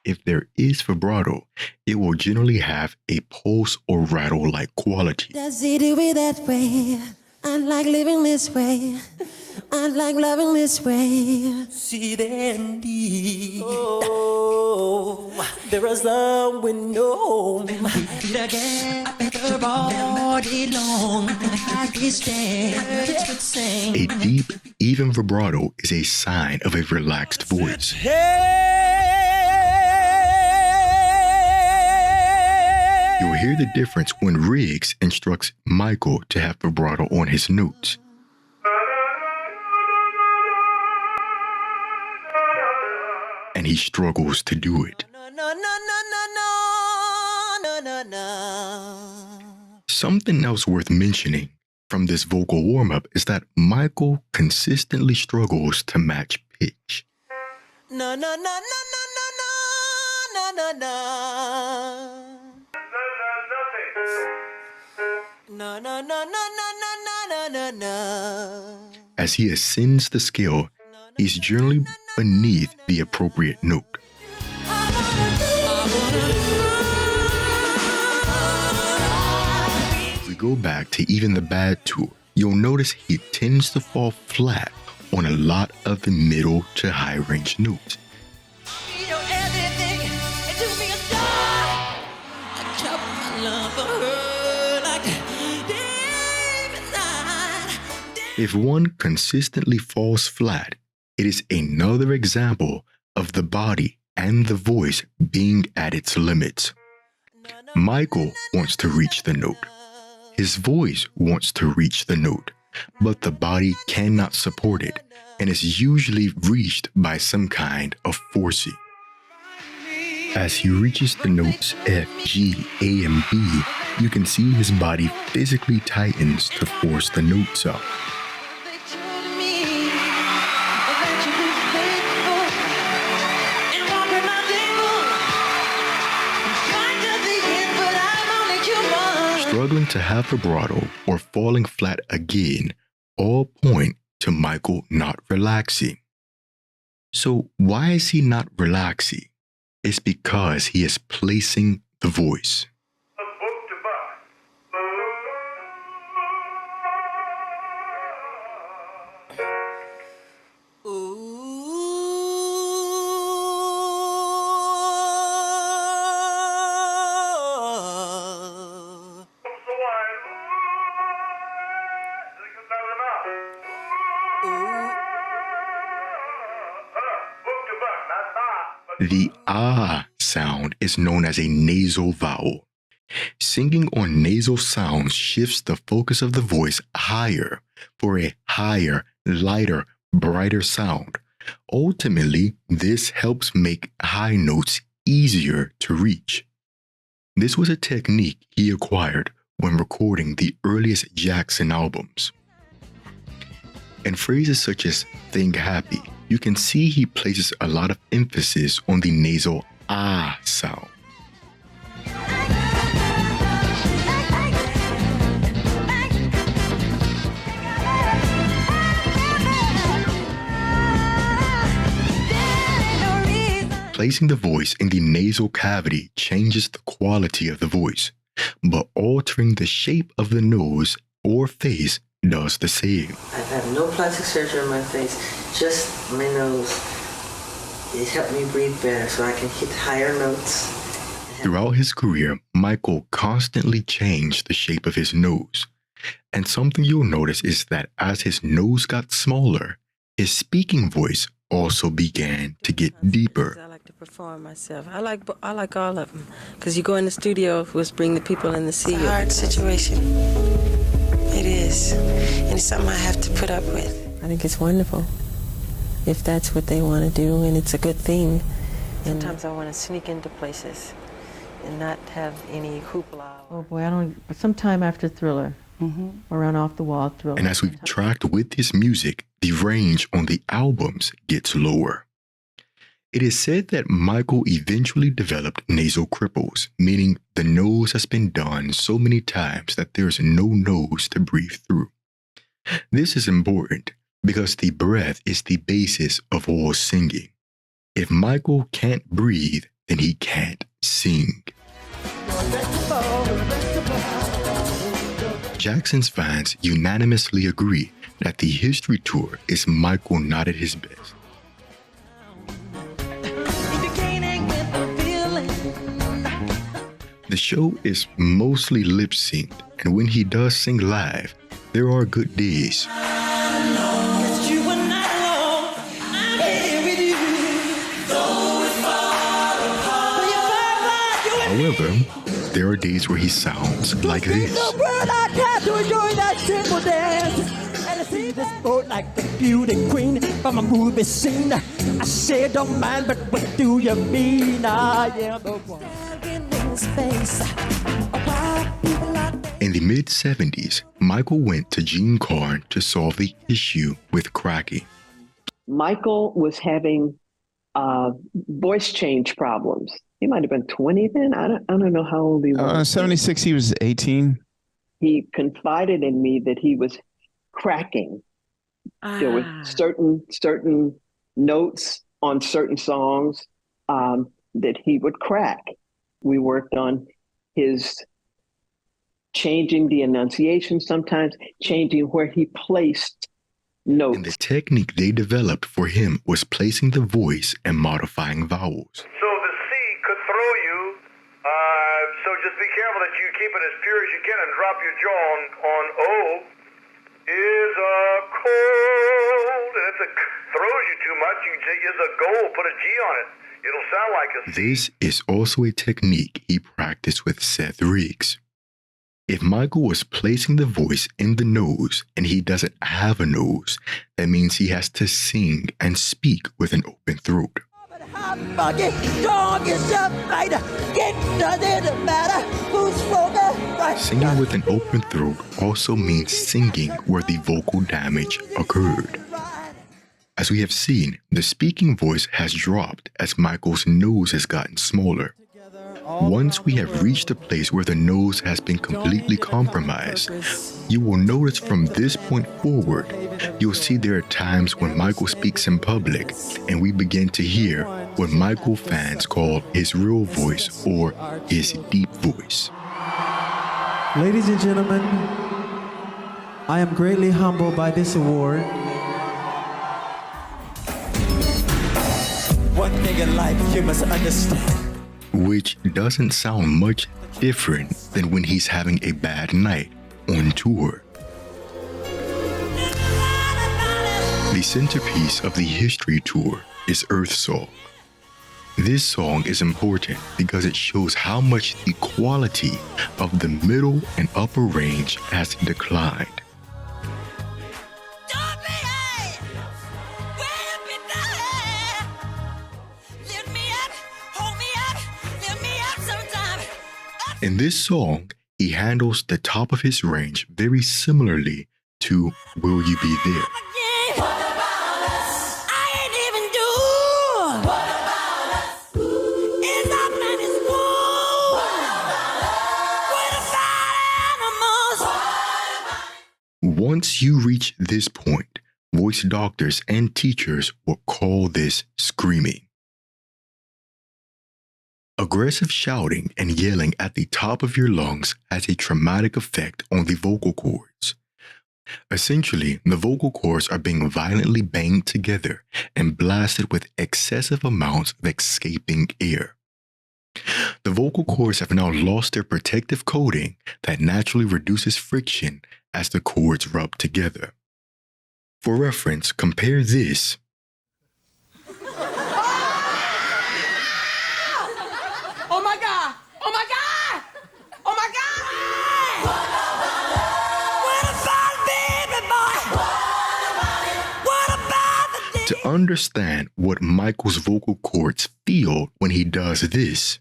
If there is vibrato, it will generally have a pulse or rattle-like quality. Does he do it that way? I like living this way. I like loving this way. See there indeed. Oh, there is a window. Again, all day long. I can stand. A deep, even vibrato is a sign of a relaxed voice. You'll hear the difference when Riggs instructs Michael to have vibrato on his notes. And he struggles to do it. Something else worth mentioning from this vocal warm-up is that Michael consistently struggles to match pitch. No, no, no, no, no, no, no, no, no. No, no, no, no, no, no, no, no. As he ascends the scale, he's generally beneath the appropriate note. If we go back to Even the Bad tour, you'll notice he tends to fall flat on a lot of the middle to high range notes. If one consistently falls flat, it is another example of the body and the voice being at its limits. Michael wants to reach the note. His voice wants to reach the note, but the body cannot support it and is usually reached by some kind of forcing. As he reaches the notes F, G, A, and B, you can see his body physically tightens to force the notes up. Struggling to have vibrato or falling flat again all point to Michael not relaxing. So why is he not relaxing? It's because he is placing the voice. Ooh. The ah sound is known as a nasal vowel. Singing on nasal sounds shifts the focus of the voice higher for a higher, lighter, brighter sound. Ultimately, this helps make high notes easier to reach. This was a technique he acquired when recording the earliest Jackson albums. In phrases such as "think happy," you can see he places a lot of emphasis on the nasal ah sound. Placing the voice in the nasal cavity changes the quality of the voice, but altering the shape of the nose or face does the same. I've had no plastic surgery on my face, just my nose. It helped me breathe better so I can hit higher notes. Throughout his career, Michael constantly changed the shape of his nose. And something you'll notice is that as his nose got smaller, his speaking voice also began to get deeper. I like to perform myself. I like all of them. Because you go in the studio, which bring the people in to see you. It's a hard situation. It is. And it's something I have to put up with. I think it's wonderful. If that's what they want to do, and it's a good thing. And sometimes I want to sneak into places and not have any hoopla. Oh boy, sometime after Thriller. Or on Off the Wall Thriller. And as we've tracked with his music, the range on the albums gets lower. It is said that Michael eventually developed nasal cripples, meaning the nose has been done so many times that there's no nose to breathe through. This is important because the breath is the basis of all singing. If Michael can't breathe, then he can't sing. Jackson's fans unanimously agree that the History Tour is Michael not at his best. The show is mostly lip-synced, and when he does sing live, there are good days. However, there are days where he sounds like this. This boat like the beauty queen from a movie scene. I say don't mind, but what do you mean? I am the one. In the mid-70s, Michael went to Gene Carn to solve the issue with cracking. Michael was having voice change problems. He might have been 20 then. I don't know how old he was. 76, he was 18. He confided in me that he was cracking. There were certain notes on certain songs that he would crack. We worked on his changing the enunciation sometimes, changing where he placed notes. And the technique they developed for him was placing the voice and modifying vowels. So the C could throw you, so just be careful that you keep it as pure as you can and drop your jaw on O. Is a cold, and if it throws you too much, you can use a goal, put a G on it. It'll sound like a C. This is also a technique he practiced with Seth Riggs. If Michael was placing the voice in the nose and he doesn't have a nose, that means he has to sing and speak with an open throat. Singing with an open throat also means singing where the vocal damage occurred. As we have seen, the speaking voice has dropped as Michael's nose has gotten smaller. Once we have reached a place where the nose has been completely compromised, you will notice from this point forward, you'll see there are times when Michael speaks in public and we begin to hear what Michael fans call his real voice or his deep voice. Ladies and gentlemen, I am greatly humbled by this award. One thing in life you must understand. Which doesn't sound much different than when he's having a bad night on tour. The centerpiece of the History Tour is Earth Song. This song is important because it shows how much the quality of the middle and upper range has declined. In this song, he handles the top of his range very similarly to Will You Be There? Once you reach this point, voice doctors and teachers will call this screaming. Aggressive shouting and yelling at the top of your lungs has a traumatic effect on the vocal cords. Essentially, the vocal cords are being violently banged together and blasted with excessive amounts of escaping air. The vocal cords have now lost their protective coating that naturally reduces friction as the cords rub together. For reference, compare this to understand what Michael's vocal cords feel when he does this.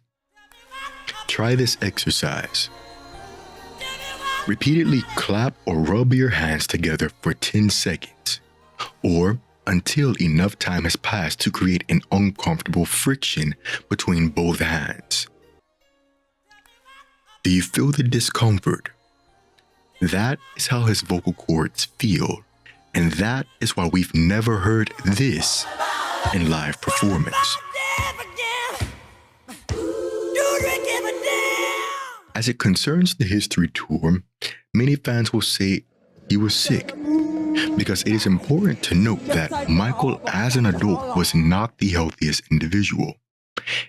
Try this exercise. Repeatedly clap or rub your hands together for 10 seconds, or until enough time has passed to create an uncomfortable friction between both hands. Do you feel the discomfort? That is how his vocal cords feel, and that is why we've never heard this in live performance. As it concerns the history tour, many fans will say he was sick, because it is important to note that Michael as an adult was not the healthiest individual.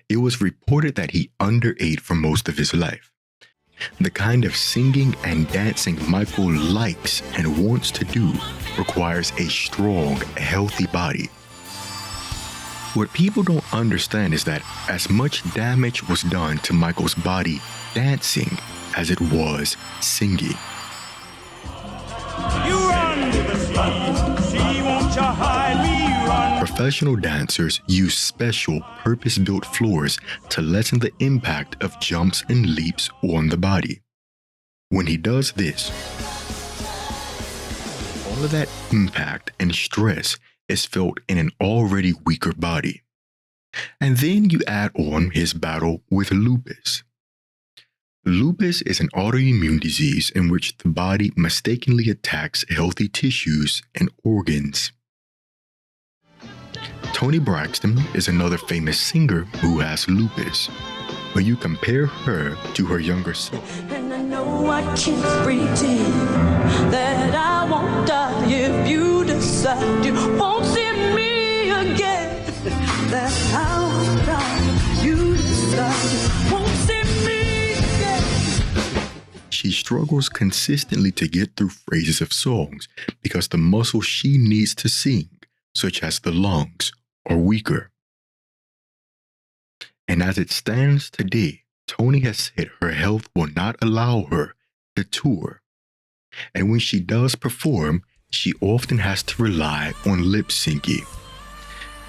It was reported that he underate for most of his life. The kind of singing and dancing Michael likes and wants to do requires a strong, healthy body. What people don't understand is that as much damage was done to Michael's body dancing as it was singing. You run to the sea, she won't you hide me, run. Professional dancers use special purpose-built floors to lessen the impact of jumps and leaps on the body. When he does this, all of that impact and stress is felt in an already weaker body. And then you add on his battle with lupus. Lupus is an autoimmune disease in which the body mistakenly attacks healthy tissues and organs. Toni Braxton is another famous singer who has lupus. When you compare her to her younger self, And I know I can't pretend that I won't die if you decide you won't see me again. That's how I die. You decide you won't see me again. she struggles consistently to get through phrases of songs because the muscles she needs to sing, such as the lungs, are weaker. And as it stands today, Toni has said her health will not allow her to tour. And when she does perform, she often has to rely on lip syncing.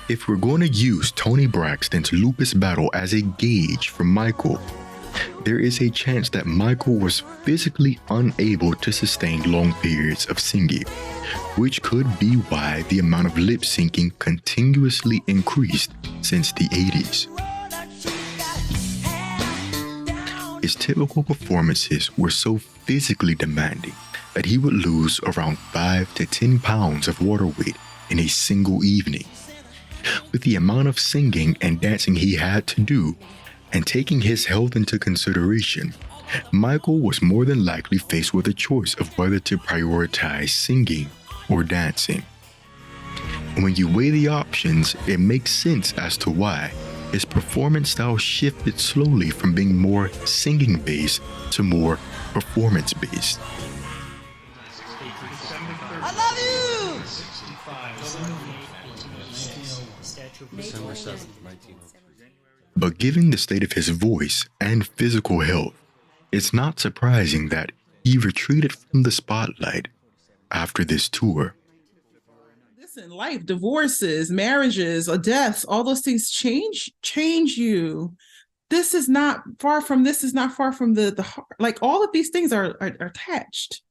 If we're going to use Toni Braxton's lupus battle as a gauge for Michael, there is a chance that Michael was physically unable to sustain long periods of singing, which could be why the amount of lip syncing continuously increased since the 80s. His typical performances were so physically demanding that he would lose around 5 to 10 pounds of water weight in a single evening. With the amount of singing and dancing he had to do, and taking his health into consideration, Michael was more than likely faced with a choice of whether to prioritize singing or dancing. And when you weigh the options, it makes sense as to why his performance style shifted slowly from being more singing-based to more performance-based. I love you! December 7th, 1903. But given the state of his voice and physical health, it's not surprising that he retreated from the spotlight after this tour. Listen, life, divorces, marriages, or deaths, all those things change you. This is not far from the heart. Like, all of these things are attached.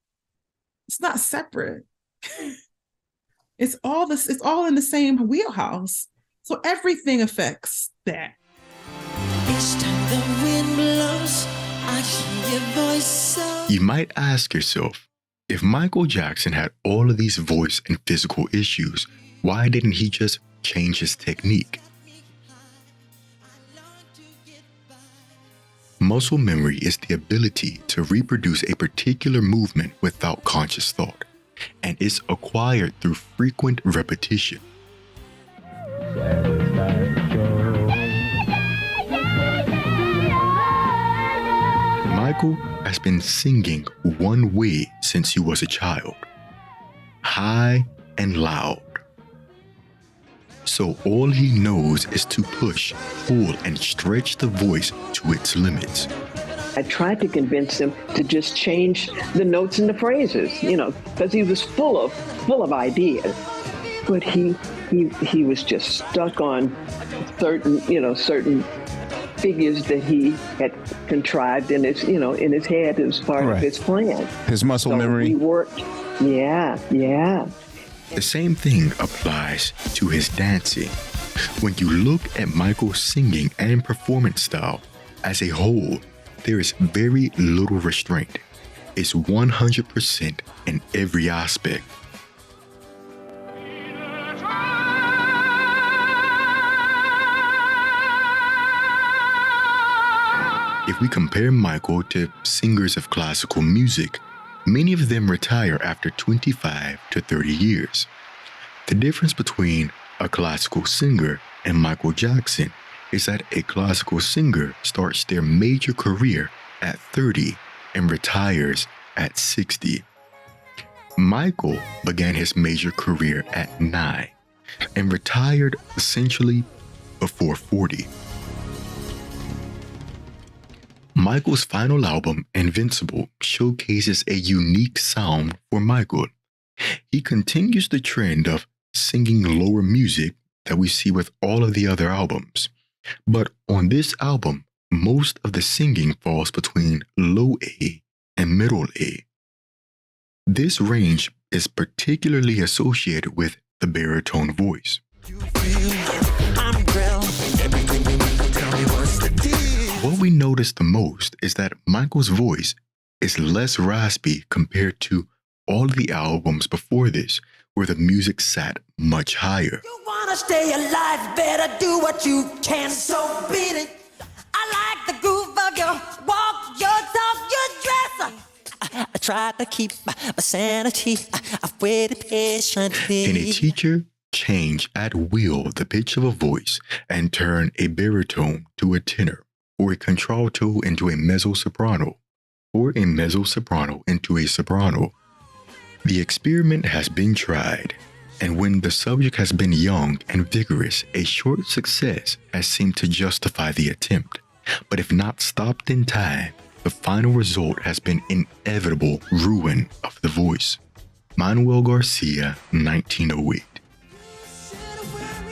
It's not separate. It's all in the same wheelhouse. So everything affects that. Each time the wind blows, I hear your voice so. You might ask yourself, if Michael Jackson had all of these voice and physical issues, why didn't he just change his technique? Muscle memory is the ability to reproduce a particular movement without conscious thought, and it's acquired through frequent repetition. Michael has been singing one way since he was a child, high and loud. So all he knows is to push, pull, and stretch the voice to its limits. I tried to convince him to just change the notes and the phrases, because he was full of ideas. But he was just stuck on certain figures that he had contrived in his head as part of his plan. His muscle memory. He worked. Yeah. The same thing applies to his dancing. When you look at Michael's singing and performance style as a whole, there is very little restraint. It's 100% in every aspect. If we compare Michael to singers of classical music, many of them retire after 25 to 30 years. The difference between a classical singer and Michael Jackson is that a classical singer starts their major career at 30 and retires at 60. Michael began his major career at 9 and retired essentially before 40. Michael's final album, Invincible, showcases a unique sound for Michael. He continues the trend of singing lower music that we see with all of the other albums. But on this album, most of the singing falls between low A and middle A. This range is particularly associated with the baritone voice. What we notice the most is that Michael's voice is less raspy compared to all the albums before this, where the music sat much higher. You wanna stay alive, better do what you can, so beat it. I like the groove of your walk, your talk, your dress. I try to keep my sanity. I've waited patiently. Can a teacher change at will the pitch of a voice and turn a baritone to a tenor, or a contralto into a mezzo-soprano, or a mezzo-soprano into a soprano? The experiment has been tried, and when the subject has been young and vigorous, a short success has seemed to justify the attempt. But if not stopped in time, the final result has been inevitable ruin of the voice. Manuel Garcia, 1908.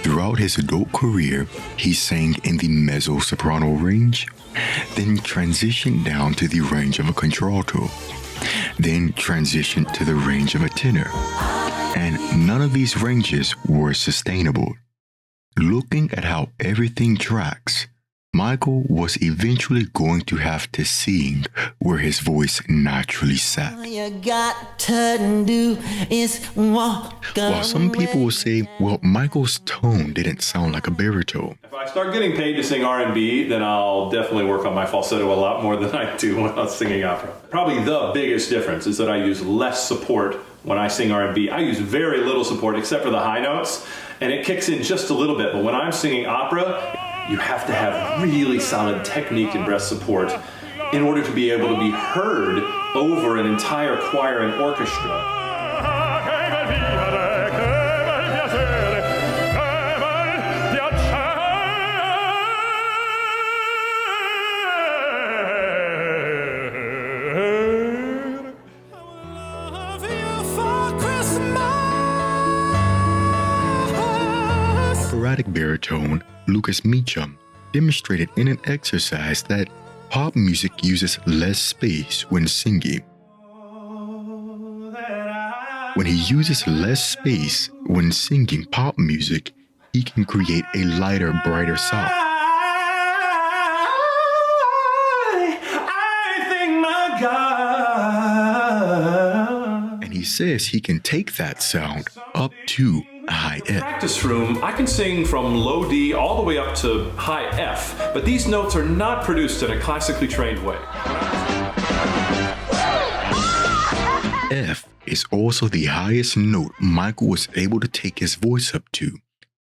Throughout his adult career, he sang in the mezzo-soprano range, then transitioned down to the range of a contralto, then transitioned to the range of a tenor, and none of these ranges were sustainable. Looking at how everything tracks, Michael was eventually going to have to sing where his voice naturally sat. All you got to do is walk away. While some people will say, well, Michael's tone didn't sound like a baritone. If I start getting paid to sing R&B, then I'll definitely work on my falsetto a lot more than I do when I'm singing opera. Probably the biggest difference is that I use less support when I sing R&B. I use very little support except for the high notes, and it kicks in just a little bit. But when I'm singing opera, you have to have really solid technique and breath support in order to be able to be heard over an entire choir and orchestra. operatic baritone Lucas Meacham demonstrated in an exercise that pop music uses less space when singing. When he uses less space when singing pop music, he can create a lighter, brighter sound. I thank my God. And he says he can take that sound up to a high F. Practice room, I can sing from low D all the way up to high F, but these notes are not produced in a classically trained way. F is also the highest note Michael was able to take his voice up to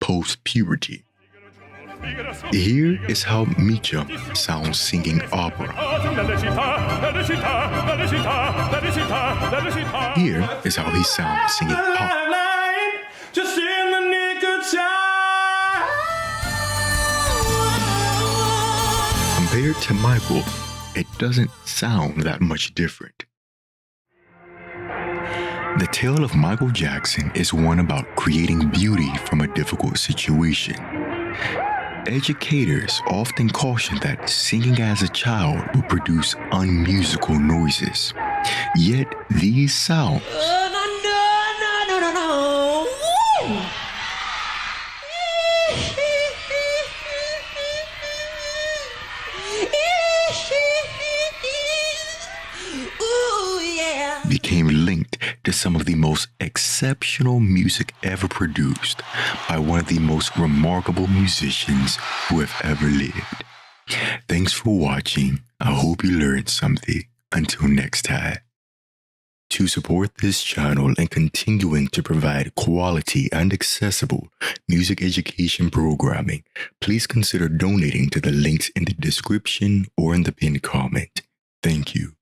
post-puberty. Here is how Meacham sounds singing opera. Here is how he sounds singing pop. Just in the nick of time. Compared to Michael, it doesn't sound that much different. The tale of Michael Jackson is one about creating beauty from a difficult situation. Educators often caution that singing as a child will produce unmusical noises. Yet these sounds became linked to some of the most exceptional music ever produced by one of the most remarkable musicians who have ever lived. Thanks for watching. I hope you learned something. Until next time. To support this channel and continuing to provide quality and accessible music education programming, please consider donating to the links in the description or in the pinned comment. Thank you.